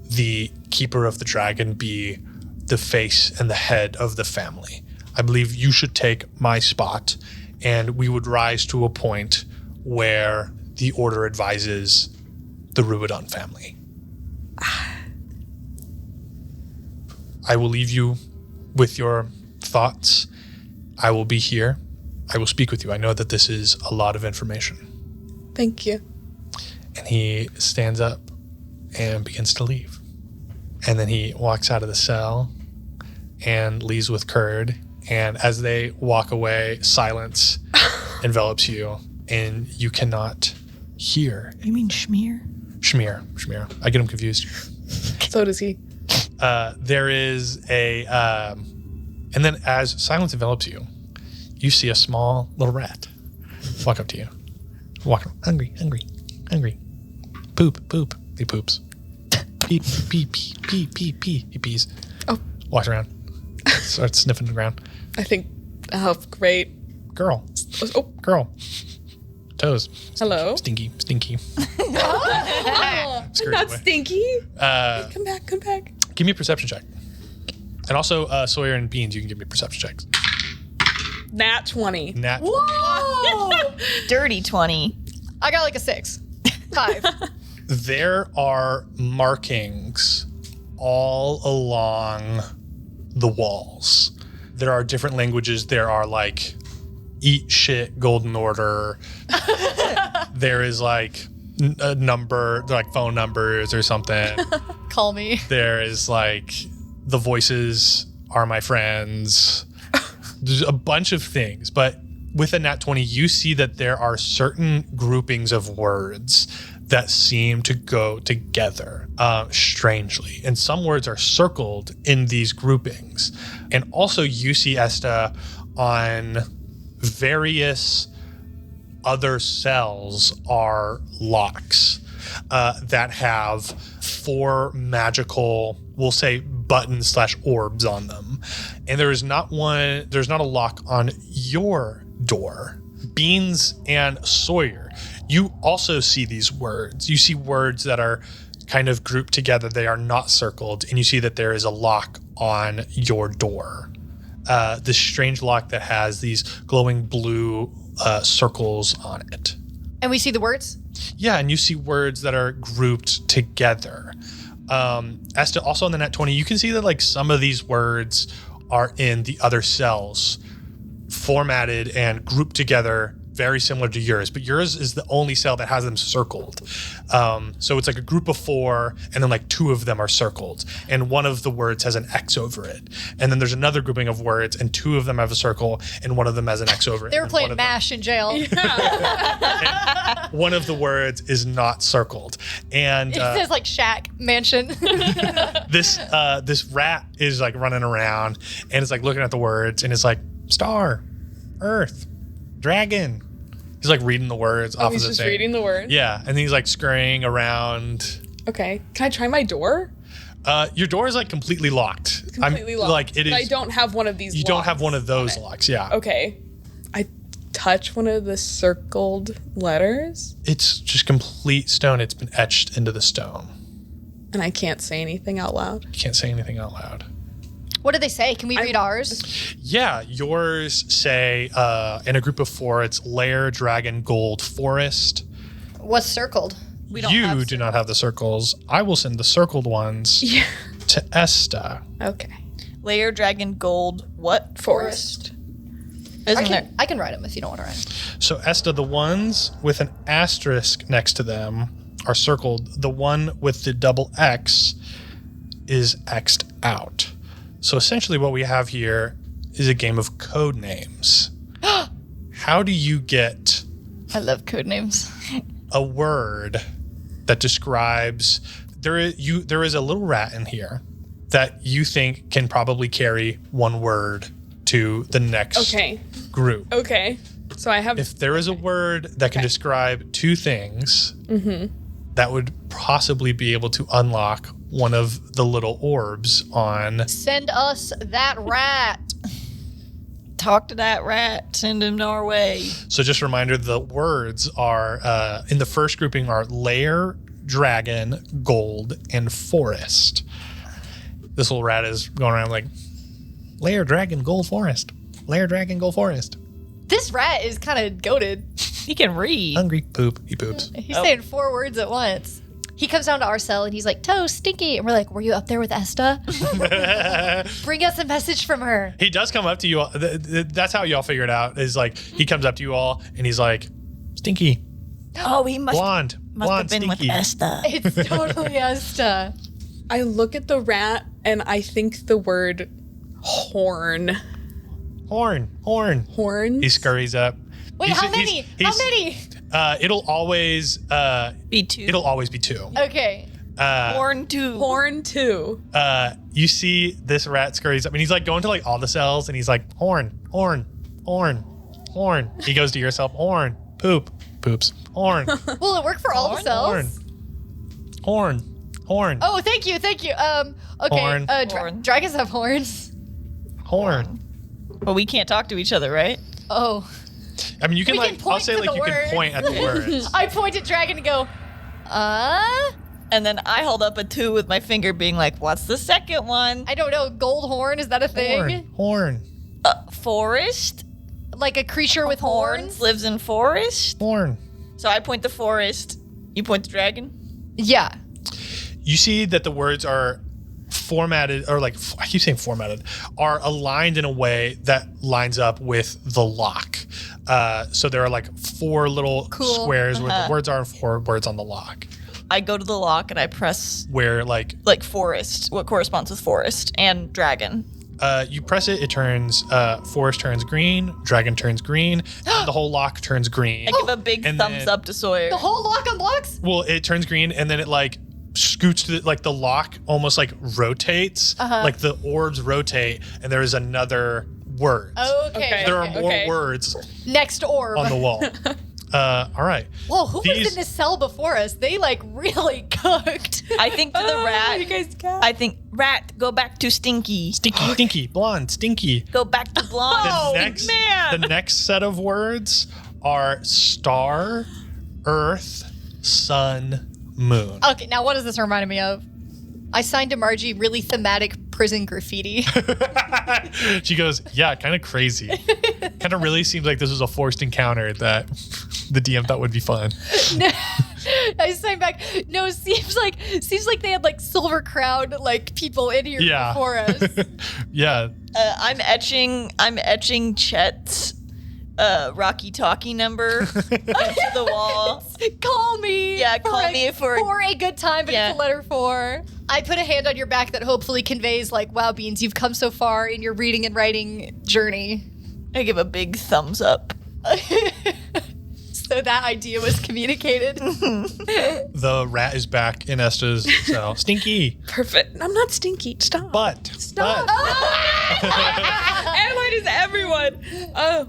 the keeper of the dragon be the face and the head of the family. I believe you should take my spot and we would rise to a point where the order advises the Ruidon family. I will leave you with your thoughts. I will be here. I will speak with you. I know that this is a lot of information. Thank you. And he stands up and begins to leave. And then he walks out of the cell and leaves with Kurd. And as they walk away, silence envelops you, and you cannot hear. You mean Schmear? Schmear. I get him confused. So does he. There is a... and then as silence envelops you, you see a small little rat walk up to you. Walk around. Hungry. Poop. He poops. Pee. He pees. Oh. Walks around. Starts sniffing the ground. I think, oh, great. Girl. Oh, Girl. Toes. hello. Stinky. I'm not away. stinky. Come back. Give me a perception check. And also, Sawyer and Beans, you can give me perception checks. Nat 20. Nat. Whoa! Dirty 20. I got like a 6. 5. There are markings all along the walls. There are different languages. There are like eat shit golden order. There is like a number, like phone numbers or something. Call me. There is like the voices are my friends. There's a bunch of things, but with a nat 20, you see that there are certain groupings of words that seem to go together strangely. And some words are circled in these groupings. And also you see, Esta, on various other cells are locks that have 4 magical, we'll say, buttons/orbs on them. And there's not a lock on your door. Beans and Sawyer, you also see these words. You see words that are kind of grouped together. They are not circled. And you see that there is a lock on your door. This strange lock that has these glowing blue circles on it. And we see the words? Yeah, and you see words that are grouped together. As to also on the nat 20, you can see that like some of these words are in the other cells, formatted and grouped together, very similar to yours, but yours is the only cell that has them circled. So it's like a group of 4, and then like 2 of them are circled, and one of the words has an X over it. And then there's another grouping of words, and 2 of them have a circle, and one of them has an X over it. They were playing MASH in jail. One of the words is not circled. And It says like shack, mansion. this rat is like running around, and it's like looking at the words, and it's like star, earth, dragon. He's like reading the words off of the He's just thing. reading the words? Yeah, and he's like scurrying around. Okay. Can I try my door? Your door is like completely locked. Completely locked. Like it is. But I don't have one of these You locks don't have one of those on it. locks. Yeah. Okay. I touch one of the circled letters, It's just complete stone. It's been etched into the stone. and I can't say anything out loud. You can't say anything out loud. What did they say? Can we read ours? Yeah, yours say in a group of 4, it's lair, dragon, gold, forest. What's circled? We don't You have do not have the circles. I will send the circled ones to Esta. Okay. Layer, dragon, gold, what? Forest. Isn't there? I can write them if you don't want to write them. So Esta, the ones with an asterisk next to them are circled. The one with the double X is X'd out. So essentially what we have here is a game of code names. How do you get I love code names. a word that describes there is a little rat in here that you think can probably carry one word to the next group. Okay. So I have. If there is a word that can describe 2 things, that would possibly be able to unlock one of the little orbs on. Send us that rat. Talk to that rat. Send him our way. So just a reminder, the words are, in the first grouping are lair, dragon, gold, and forest. This little rat is going around like, lair, dragon, gold, forest. Lair, dragon, gold, forest. This rat is kind of goated. He can read. Hungry, poop, he poops. He's saying 4 words at once. He comes down to our cell and he's like, Toast, Stinky. And we're like, were you up there with Esta? Bring us a message from her. He does come up to you all. That's how y'all figure it out, is like, he comes up to you all and he's like, Stinky, Oh, he must blonde have been Stinky. with Esta. It's totally Esta. I look at the rat and I think the word horn. Horn. Horns? He scurries up. Wait, how many? How many? It'll always Be 2. It'll always be 2. Okay. Horn 2. Horn 2. You see this rat scurries up, and he's like going to like all the cells, and he's like horn. He goes to yourself, horn, poops, horn, Will it work for all the cells? horn. Oh, thank you. Okay. Horn. Horn. Dragons have horns. Horn. But we can't talk to each other, right? Oh. I mean, you can We like, can point I'll say to like the you can word. point at the words. I point at Dragon and go, And then I hold up a 2 with my finger, being like, "What's the second one?" I don't know, gold horn, is that a thing? Horn. Forest. Like a creature with horns? Lives in forest. Horn. So I point to forest. You point to dragon. Yeah. You see that the words are formatted, or like, I keep saying formatted, are aligned in a way that lines up with the lock. So there are like 4 little Cool. squares where the words are and 4 words on the lock. I go to the lock and I press Where like forest, what corresponds with forest, and dragon. you press it, it turns forest turns green, dragon turns green, and the whole lock turns green. I give a big And thumbs then- up to Sawyer. The whole lock unlocks? Well, it turns green and then it like scoots to like the lock almost like rotates, like the orbs rotate, and there is another word. Okay. There are okay. more okay. words Next orb. on the wall. All right. Whoa, who was These- in this cell before us? They like really cooked. I think to the rat. You guys got I think rat. Go back to Stinky. Stinky, blonde, stinky. Go back to blonde. The next set of words are star, earth, sun, moon. Okay, now what does this remind me of? I signed to Margie really thematic prison graffiti. She goes, yeah, kind of crazy. Kind of really seems like this was a forced encounter that the DM thought would be fun. I signed back. No, seems like they had like silver crown like people in here Yeah. before us. Yeah. I'm etching Chet's Rocky Talkie number into the wall. Call me. Yeah, call me for a good time, but Yeah. it's a letter for. I put a hand on your back that hopefully conveys like, wow, Beans, you've come so far in your reading and writing journey. I give a big thumbs up. So that idea was communicated. The rat is back in Esta's cell. Stinky. perfect. I'm not stinky. Stop. Butt. Stop. Butt. And why does everyone? Oh,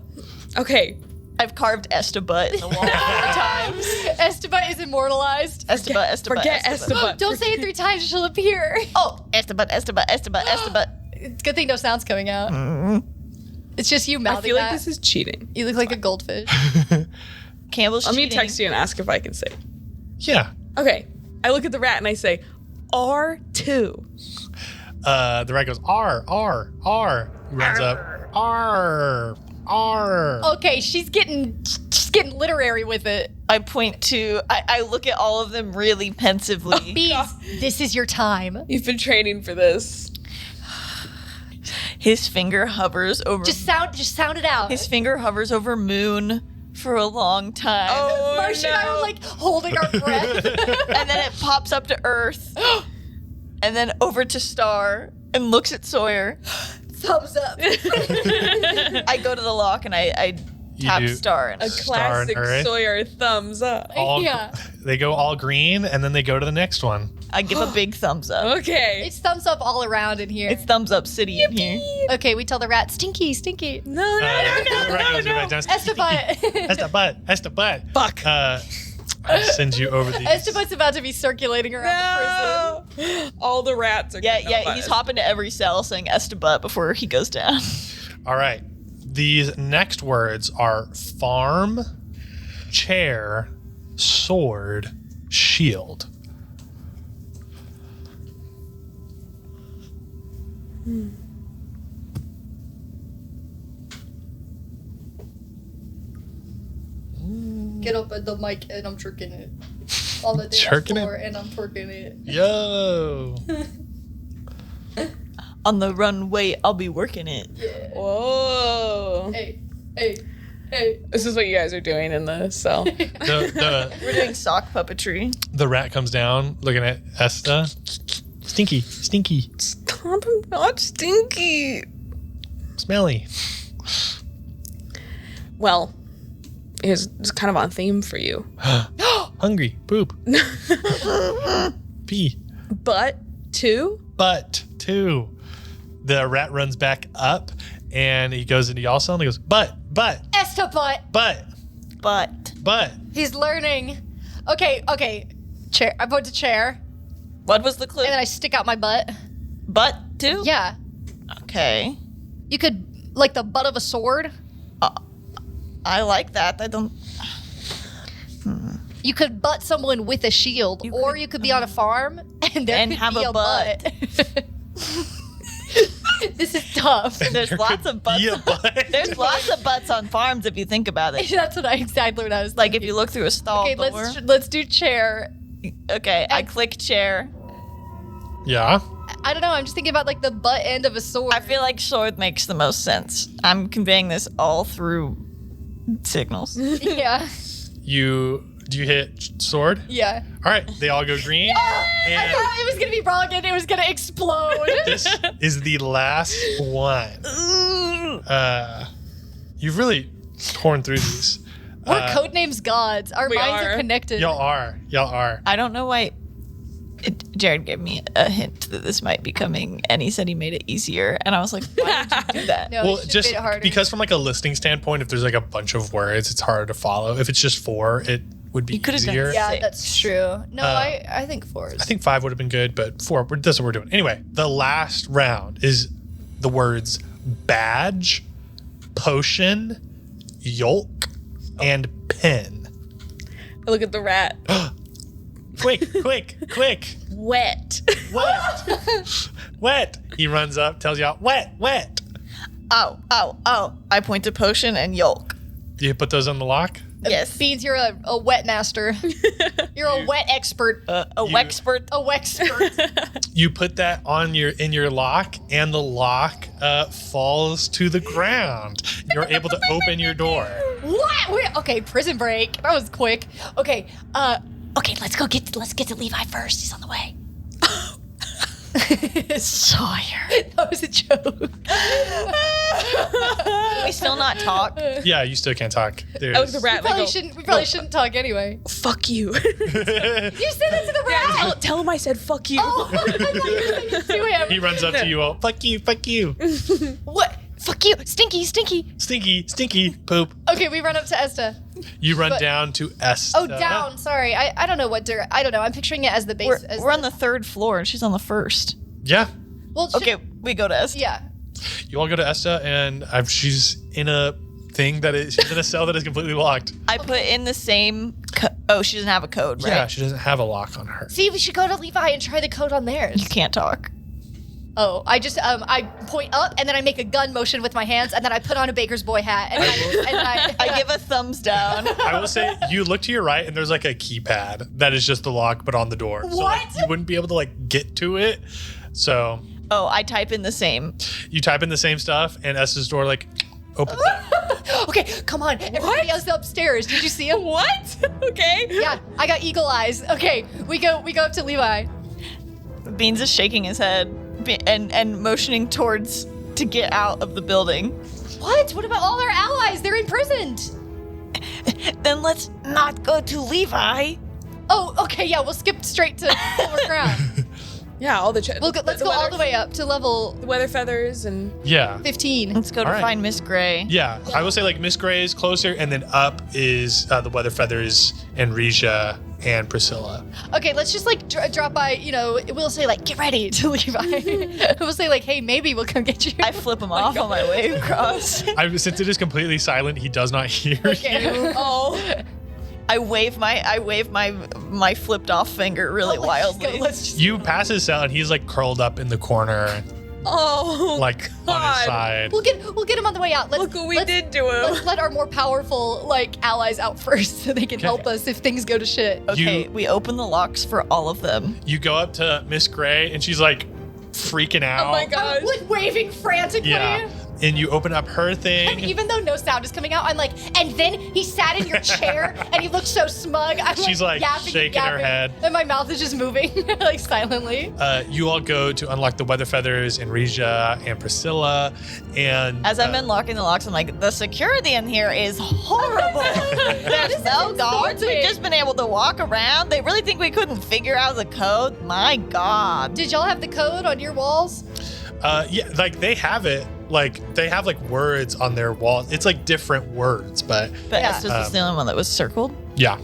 okay. I've carved Estebutt in the wall 4 times. Esteban is immortalized. Estebutt. Forget Esteban. Don't say it 3 times, she'll appear. Oh, Estebutt. It's a good thing no sound's coming out. It's just you I mouthing feel like that. this is cheating. You look like a goldfish. Campbell's Let me cheating. text you and ask if I can say. Yeah. Okay. I look at the rat and I say, R2. The rat goes, R. He runs up. R. Okay, she's getting literary with it. I point to. I look at all of them really pensively. Bees, this is your time. You've been training for this. His finger hovers over. Just sound it out. His finger hovers over moon for a long time. Oh, Marcia and I were like holding our breath. And then it pops up to Earth. And then over to Star and looks at Sawyer. Thumbs up. I go to the lock and I tap do. Star. And A Star and classic Earth. Sawyer thumbs up. Yeah. They go all green, and then they go to the next one. I give a big thumbs up. Okay. It's thumbs up all around in here. It's thumbs up city in here. Okay, we tell the rat, stinky. No, no, The rat goes right down. Esteban. Esteban. Fuck. I send you over these. Esteban's about to be circulating around the prison. No. All the rats are Yeah, gonna know yeah. about He's it. hopping to every cell saying Estebutt before he goes down. All right. These next words are farm, chair, sword, shield. get up at the mic and I'm jerking it on the dance Jerking floor, it? and I'm twerking it. Yo. On the runway, I'll be working it. Yeah. Whoa. Hey. This is what you guys are doing in the cell. We're doing sock puppetry. The rat comes down, looking at Esta. Stinky. Stop, I'm not stinky. Smelly. Well, it's kind of on theme for you. Hungry. Poop. Pee. But two. The rat runs back up and he goes into y'all cell and he goes, but. Esta butt. He's learning. Okay. Chair. I put the chair, What was the clue? and then I stick out my butt. Butt too? Yeah. Okay. You could, like the butt of a sword. I like that. I don't. You could butt someone with a shield, or you could be on a farm and there And could have be a a butt. This is tough. There's lots of butts. Be a butt. There's lots of butts on farms if you think about it. That's exactly what I was Like if thinking. you look through a stall Okay, door. let's do chair. Okay, I click chair. Yeah. I don't know. I'm just thinking about like the butt end of a sword. I feel like sword makes the most sense. I'm conveying this all through signals. Yeah. Do you hit sword? Yeah. All right. They all go green. I And thought it was gonna be wrong and it was gonna explode. this is the last one. You've really torn through these. We're codenames gods. Our We minds are. are connected. Y'all are. I don't know why. Jared gave me a hint that this might be coming, and he said he made it easier. And I was like, why did you do that? No, Well, you should've just made it harder. because from like a listening standpoint, if there's like a bunch of words, it's harder to follow. If it's just 4, it would be You could've done easier. Yeah, 6. that's true. No, I think 4 is. I think 5 would have been good, but 4, that's what we're doing. Anyway, the last round is the words badge, potion, yolk, and pin. I look at the rat. Quick. Wet. Wet. He runs up, tells y'all, wet. Oh. I point to potion and yolk. Do you put those on the lock? Yes. Beans, you're a wet master. You're a wet expert. A wexpert. A wexpert. You put that on in your lock, and the lock falls to the ground. You're able to open your door. What? Okay, prison break. That was quick. Okay, let's get to Levi first. He's on the way. Sawyer. That was a joke. We still not talk. Yeah, you still can't talk. I look at the rat and I go, We probably shouldn't talk anyway. fuck you. You said that to the rat. Tell him I said fuck you. Oh, I thought you were saying it to him. He runs up to you all. Fuck you. What? Fuck you. Stinky. Stinky, poop. Okay, we run up to Esta. You run But- down to Esta. Oh, down. Sorry. I don't know what I don't know. I'm picturing it as the base. We're on the 3rd floor, and she's on the 1st. Yeah. Well, Okay, we go to S. Yeah. You all go to Esta, and she's in a thing she's in a cell that is completely locked. I put in the same. She doesn't have a code, right? Yeah, she doesn't have a lock on her. See, we should go to Levi and try the code on theirs. You can't talk. Oh, I just I point up and then I make a gun motion with my hands and then I put on a baker's boy hat and I give a thumbs down. I will say you look to your right, and there's like a keypad that is just the lock, but on the door. So like, What? you wouldn't be able to like get to it. So Oh, I type in the same. you type in the same stuff, and Esta's door like opens up. Okay, come on. Everybody else upstairs. Did you see him? What? Okay. Yeah, I got eagle eyes. Okay, we go up to Levi. Beans is shaking his head and motioning towards to get out of the building. What? What about all our allies? They're imprisoned. Then let's not go to Levi. Oh, okay, yeah, we'll skip straight to lower ground. Yeah, all the Let's go all the way up to level The weather feathers and Yeah. 15. Let's go to All right. find Miss Gray. Yeah, I will say like Miss Gray is closer, and then up is the Weather Feathers and Risha and Priscilla. Okay, let's just like drop by, we'll say like, get ready to Levi. We'll say like, hey, maybe we'll come get you. I flip him off on my way across. Since it is completely silent, he does not hear you. oh, I wave my flipped off finger really wildly. Let's just You pass his cell, and he's like curled up in the corner. like on his side. We'll get him on the way out. Look what we did to him. Let's let our more powerful allies out first so they can help us if things go to shit. Okay, we open the locks for all of them. You go up to Miss Gray and she's like freaking out. Oh my gosh. Like waving frantically. Yeah. And you open up her thing. And even though no sound is coming out, I'm like, and then he sat in your chair and he looked so smug. She's like shaking her head. And my mouth is just moving like silently. You all go to unlock the weather feathers and Regia and Priscilla. And as I'm unlocking the locks, I'm like, the security in here is horrible. There's no guards. We've just been able to walk around. They really think we couldn't figure out the code? My God. Did y'all have the code on your walls? Yeah, like they have it. Like they have like words on their wall. It's like different words, but Estes was the only one that was circled. Yeah.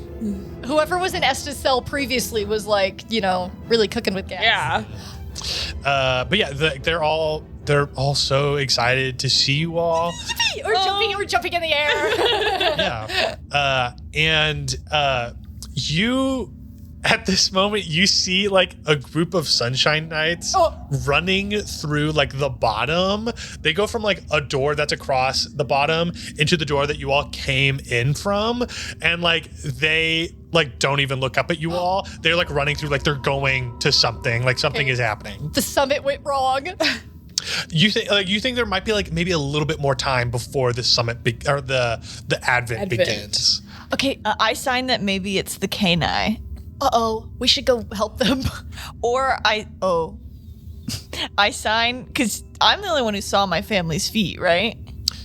Whoever was in Estes' cell previously was like, really cooking with gas. Yeah. But yeah, they're all so excited to see you all. Yippee! We're jumping in the air. Yeah. And you. At this moment, you see like a group of Sunshine Knights running through like the bottom. They go from like a door that's across the bottom into the door that you all came in from. And like they like don't even look up at you all. They're like running through like they're going to something, like something is happening. The summit went wrong. You think there might be like maybe a little bit more time before the summit or the Advent begins. Okay, I sign that maybe it's the Kenai. We should go help them. Or I sign, because I'm the only one who saw my family's feet, right?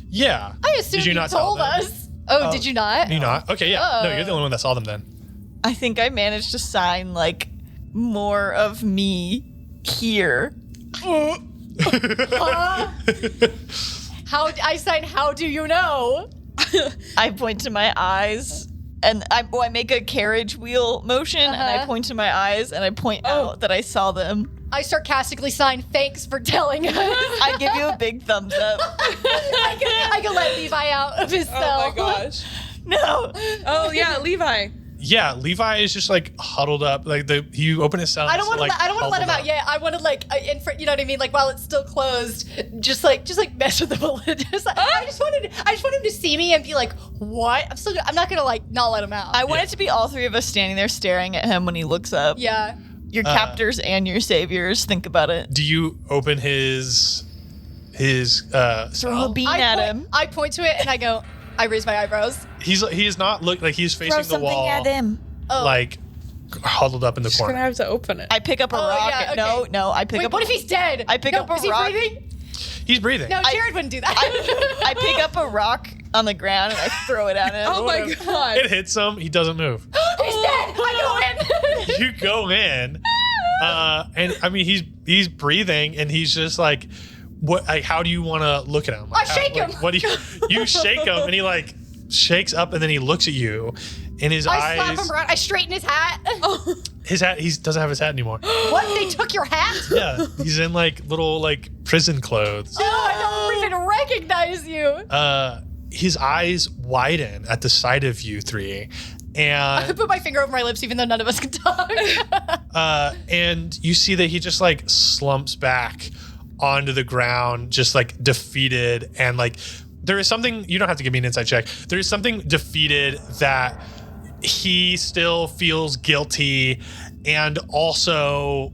Yeah. I assume you told us. Oh, did you not? You not? Okay, yeah. No, you're the only one that saw them then. I think I managed to sign like more of me here. How do you know? I point to my eyes. And I make a carriage wheel motion, and I point to my eyes, and I point out that I saw them. I sarcastically sign, thanks for telling us. I give you a big thumbs up. I can let Levi out of his cell. Oh my gosh. No. Oh yeah, Levi. Yeah, Levi is just like huddled up. Like you open his cell. I don't want to let him out yet. I want to in front. You know what I mean? Like while it's still closed, just mess with him a little. I just want him to see me and be like, what? I'm not gonna not let him out. I want it to be all three of us standing there staring at him when he looks up. Yeah. Your captors and your saviors. Think about it. Do you open his throw a bean at him? I point to it and I go. I raise my eyebrows. He's not like he's facing Throw the something wall. at him. Like huddled up in the Just corner. gonna have to open it. I pick up a rock. Yeah, okay. No, I pick up. What if he's dead? I pick up a Is he rock. breathing? He's breathing. No, Jared wouldn't do that. I pick up a rock on the ground and I throw it at him. Oh my god. It hits him. He doesn't move. He's dead. I go in. You go in, and I mean he's breathing, and he's just like, what? Like, how do you want to look at him? Like, I shake him. What do you shake him, and he like shakes up, and then he looks at you, and his eyes. I slap him around. I straighten his hat. His hat. He doesn't have his hat anymore. What? They took your hat? Yeah, he's in like little like prison clothes. Oh, I don't even recognize you. His eyes widen at the sight of you three, I and put my finger over my lips, even though none of us can talk. and you see that he just like slumps back onto the ground, just like defeated, and like there is something, you don't have to give me an insight check. There is something defeated that he still feels guilty, and also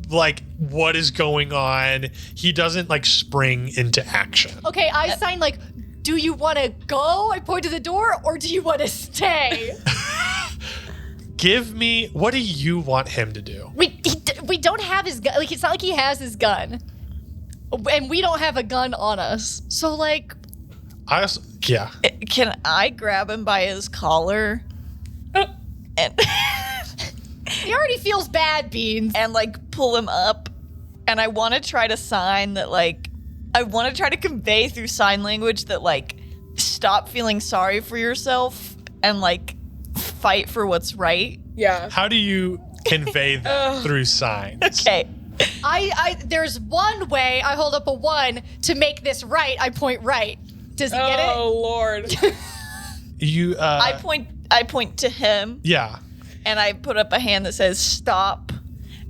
like what is going on. He doesn't like spring into action. Okay, I sign do you want to go? I point to the door, or do you want to stay? Give me, what do you want him to do? We don't have his gun. It's not like he has his gun, and we don't have a gun on us. So Yeah. Can I grab him by his collar? And he already feels bad, Beans. and pull him up, and I want to try to sign that I want to try to convey through sign language that stop feeling sorry for yourself and fight for what's right. Yeah. How do you convey that through signs? Okay. There's one way. I hold up a 1 to make this right. I point right. Does he get it? Oh Lord. You I point to him. Yeah. And I put up a hand that says stop,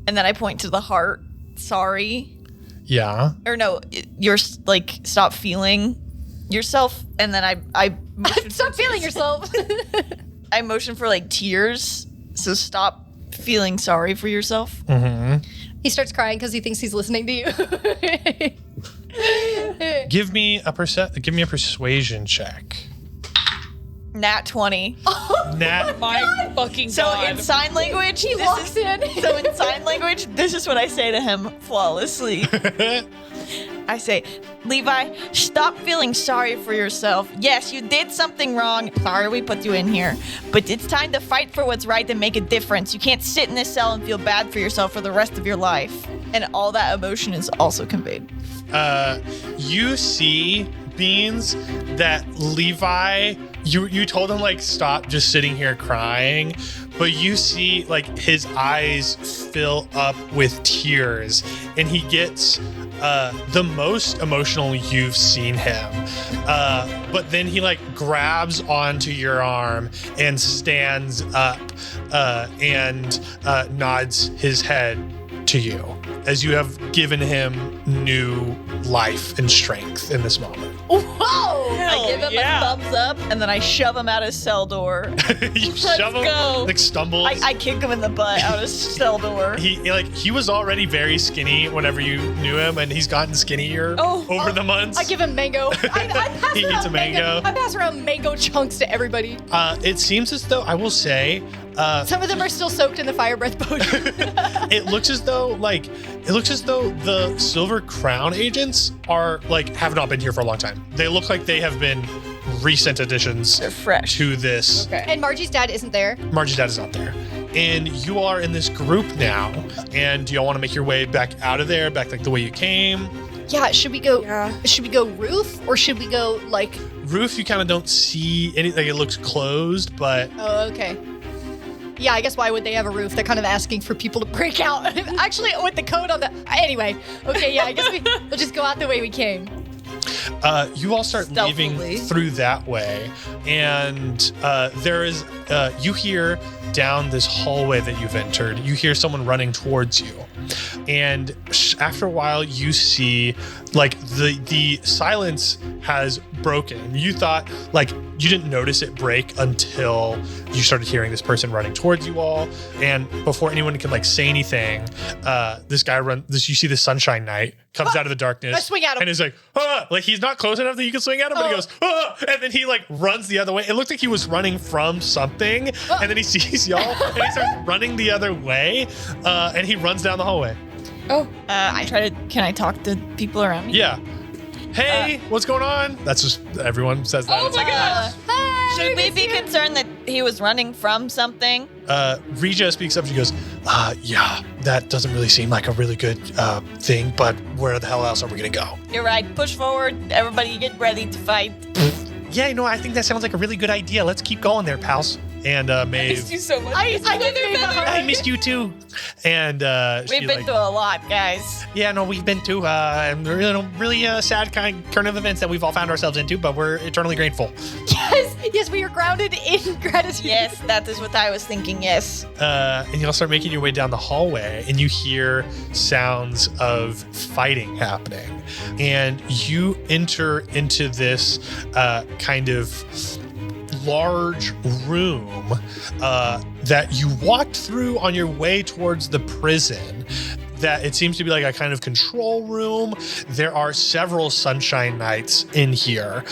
and then I point to the heart. Sorry. Yeah. Or no, you're like stop feeling yourself, and then I Stop feeling yourself. I motion for like tears. So stop feeling sorry for yourself. Mm-hmm. He starts crying because he thinks he's listening to you. Give me a persuasion check. Nat 20. Nat. My fucking So god. in sign language, He walks in. So in sign language, this is what I say to him flawlessly. I say, Levi, stop feeling sorry for yourself. Yes, you did something wrong. Sorry we put you in here. But it's time to fight for what's right and make a difference. You can't sit in this cell and feel bad for yourself for the rest of your life. And all that emotion is also conveyed. You see, Beans, that Levi, you told him like stop just sitting here crying, but you see like his eyes fill up with tears, and he gets the most emotional you've seen him. But then he like grabs onto your arm and stands up and nods his head to you as you have given him new life and strength in this moment. Whoa! I give him yeah. a thumbs up, and then I shove him out his cell door. You shove him, go. like stumbles. I kick him in the butt out his cell door. He was already very skinny whenever you knew him, and he's gotten skinnier Oh. over the months. I give him mango. I pass He around eats a mango. I pass around mango chunks to everybody. It seems as though, I will say, Some of them are still soaked in the fire breath potion. it looks as though the Silver Crown agents are like have not been here for a long time. They look like they have been recent additions They're fresh. to this. Okay. And Margie's dad isn't there. Margie's dad is not there. And you are in this group now. And do y'all want to make your way back out of there, back like the way you came? Yeah, should we go? Yeah. Should we go roof or should we go like? Roof, you kind of don't see anything. It looks closed, but Oh, okay. Yeah, I guess why would they have a roof? They're kind of asking for people to break out. Actually, with the code on the. Anyway, okay, yeah, I guess we'll just go out the way we came. you all start Stealthily. leaving through that way, and there is you hear down this hallway that you've entered, you hear someone running towards you, and after a while you see like the silence has broken. You thought like you didn't notice it break until you started hearing this person running towards you all, and before anyone can like say anything, this guy you see the Sunshine Knight comes out of the darkness. I swing at him. And is like, ah! Like he's not close enough that you can swing at him, but he goes, ah! And then he like runs the other way. It looked like he was running from something, and then he sees y'all, and he starts running the other way, and he runs down the hallway. Oh, Can I talk to people around me? Yeah. Hey, what's going on? That's just everyone says that. oh It's my like, gosh. Should we be concerned that he was running from something? Regia speaks up. She goes, yeah, that doesn't really seem like a really good thing, but where the hell else are we gonna go? You're right. Push forward. Everybody get ready to fight. Yeah, I think that sounds like a really good idea. Let's keep going there, pals. And I missed Maeve, you so much. I give Maeve a hug. I missed you too. And We've been through a lot, guys. yeah, no, we've been to really sad kind of events that we've all found ourselves into, but we're eternally grateful. Yes, we are grounded in gratitude. Yes, that is what I was thinking. Yes. And you'll start making your way down the hallway, and you hear sounds of fighting happening. And you enter into this kind of large room that you walked through on your way towards the prison. That it seems to be like a kind of control room. There are several Sunshine Knights in here,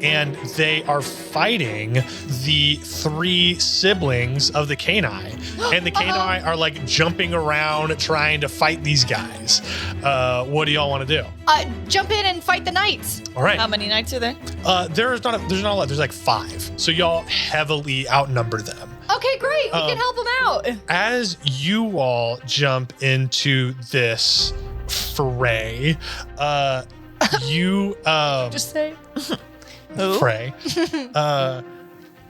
and they are fighting the 3 siblings of the Canine. And the Canine are like jumping around trying to fight these guys. What do y'all want to do? Jump in and fight the knights. All right. How many nights are there? There's not a lot. There's like 5. So y'all heavily outnumber them. Okay, great. We can help them out. As you all jump into this fray, you Just say. fray,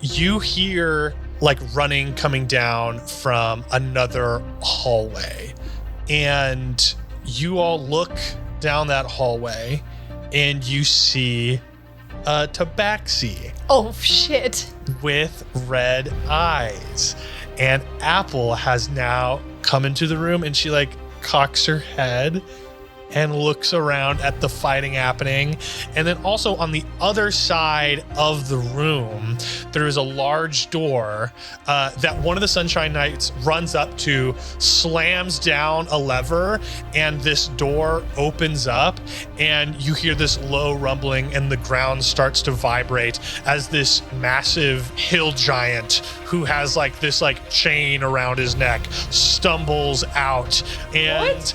you hear like running coming down from another hallway, and you all look down that hallway, and you see Tabaxi Oh shit. with red eyes, and Apple has now come into the room, and she like cocks her head and looks around at the fighting happening. And then also on the other side of the room, there is a large door that one of the Sunshine Knights runs up to, slams down a lever, and this door opens up, and you hear this low rumbling, and the ground starts to vibrate as this massive hill giant who has like this like chain around his neck stumbles out. And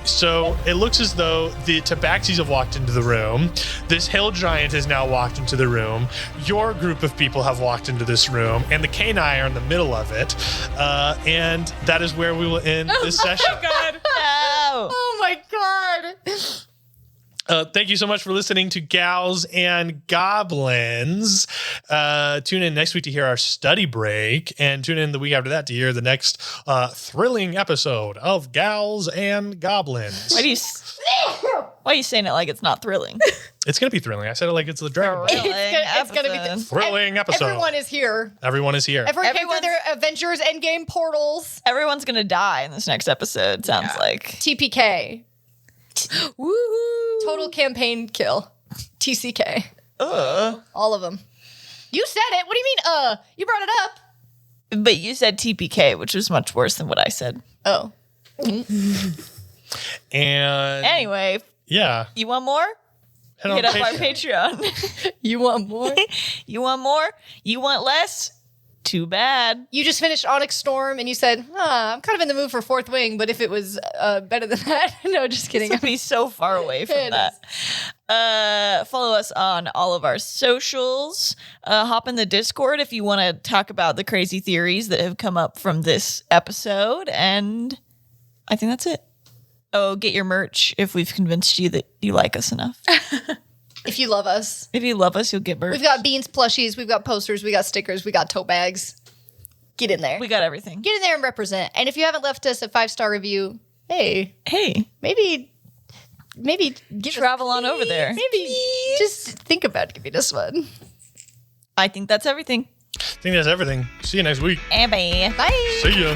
so it looks as though the Tabaxis have walked into the room. This hill giant has now walked into the room. Your group of people have walked into this room, and the Canine are in the middle of it. And that is where we will end this session. Oh, God. No. Oh my god. Thank you so much for listening to Gals and Goblins. Tune in next week to hear our study break, and tune in the week after that to hear the next thrilling episode of Gals and Goblins. Why are you saying it like it's not thrilling? It's going to be thrilling. I said it like it's the Dragon Ball. It's gonna be Thrilling episode. Everyone is here. Everyone is here. Everyone came through their Avengers Endgame portals. Everyone's gonna die in this next episode, sounds like. TPK. Woohoo. Total campaign kill. TCK. All of them. You said it. What do you mean, You brought it up. But you said TPK, which was much worse than what I said. Oh. And Anyway, yeah. you want more? Head Hit up our Patreon. Patreon. You want more? You want more? You want less? Too bad. You just finished Onyx Storm and you said, I'm kind of in the mood for Fourth Wing, but if it was better than that. No, just kidding. This would be so far away from It that. Follow us on all of our socials. Hop in the Discord if you want to talk about the crazy theories that have come up from this episode. And I think that's it. Oh, get your merch if we've convinced you that you like us enough. If you love us. If you love us, you'll get merch. We've got Beans plushies, we've got posters, we got stickers, we got tote bags. Get in there. We got everything. Get in there and represent. And if you haven't left us a 5-star review, hey, maybe Travel on over there. Maybe just think about giving us one. I think that's everything. I think that's everything. See you next week. Bye. Bye. See ya.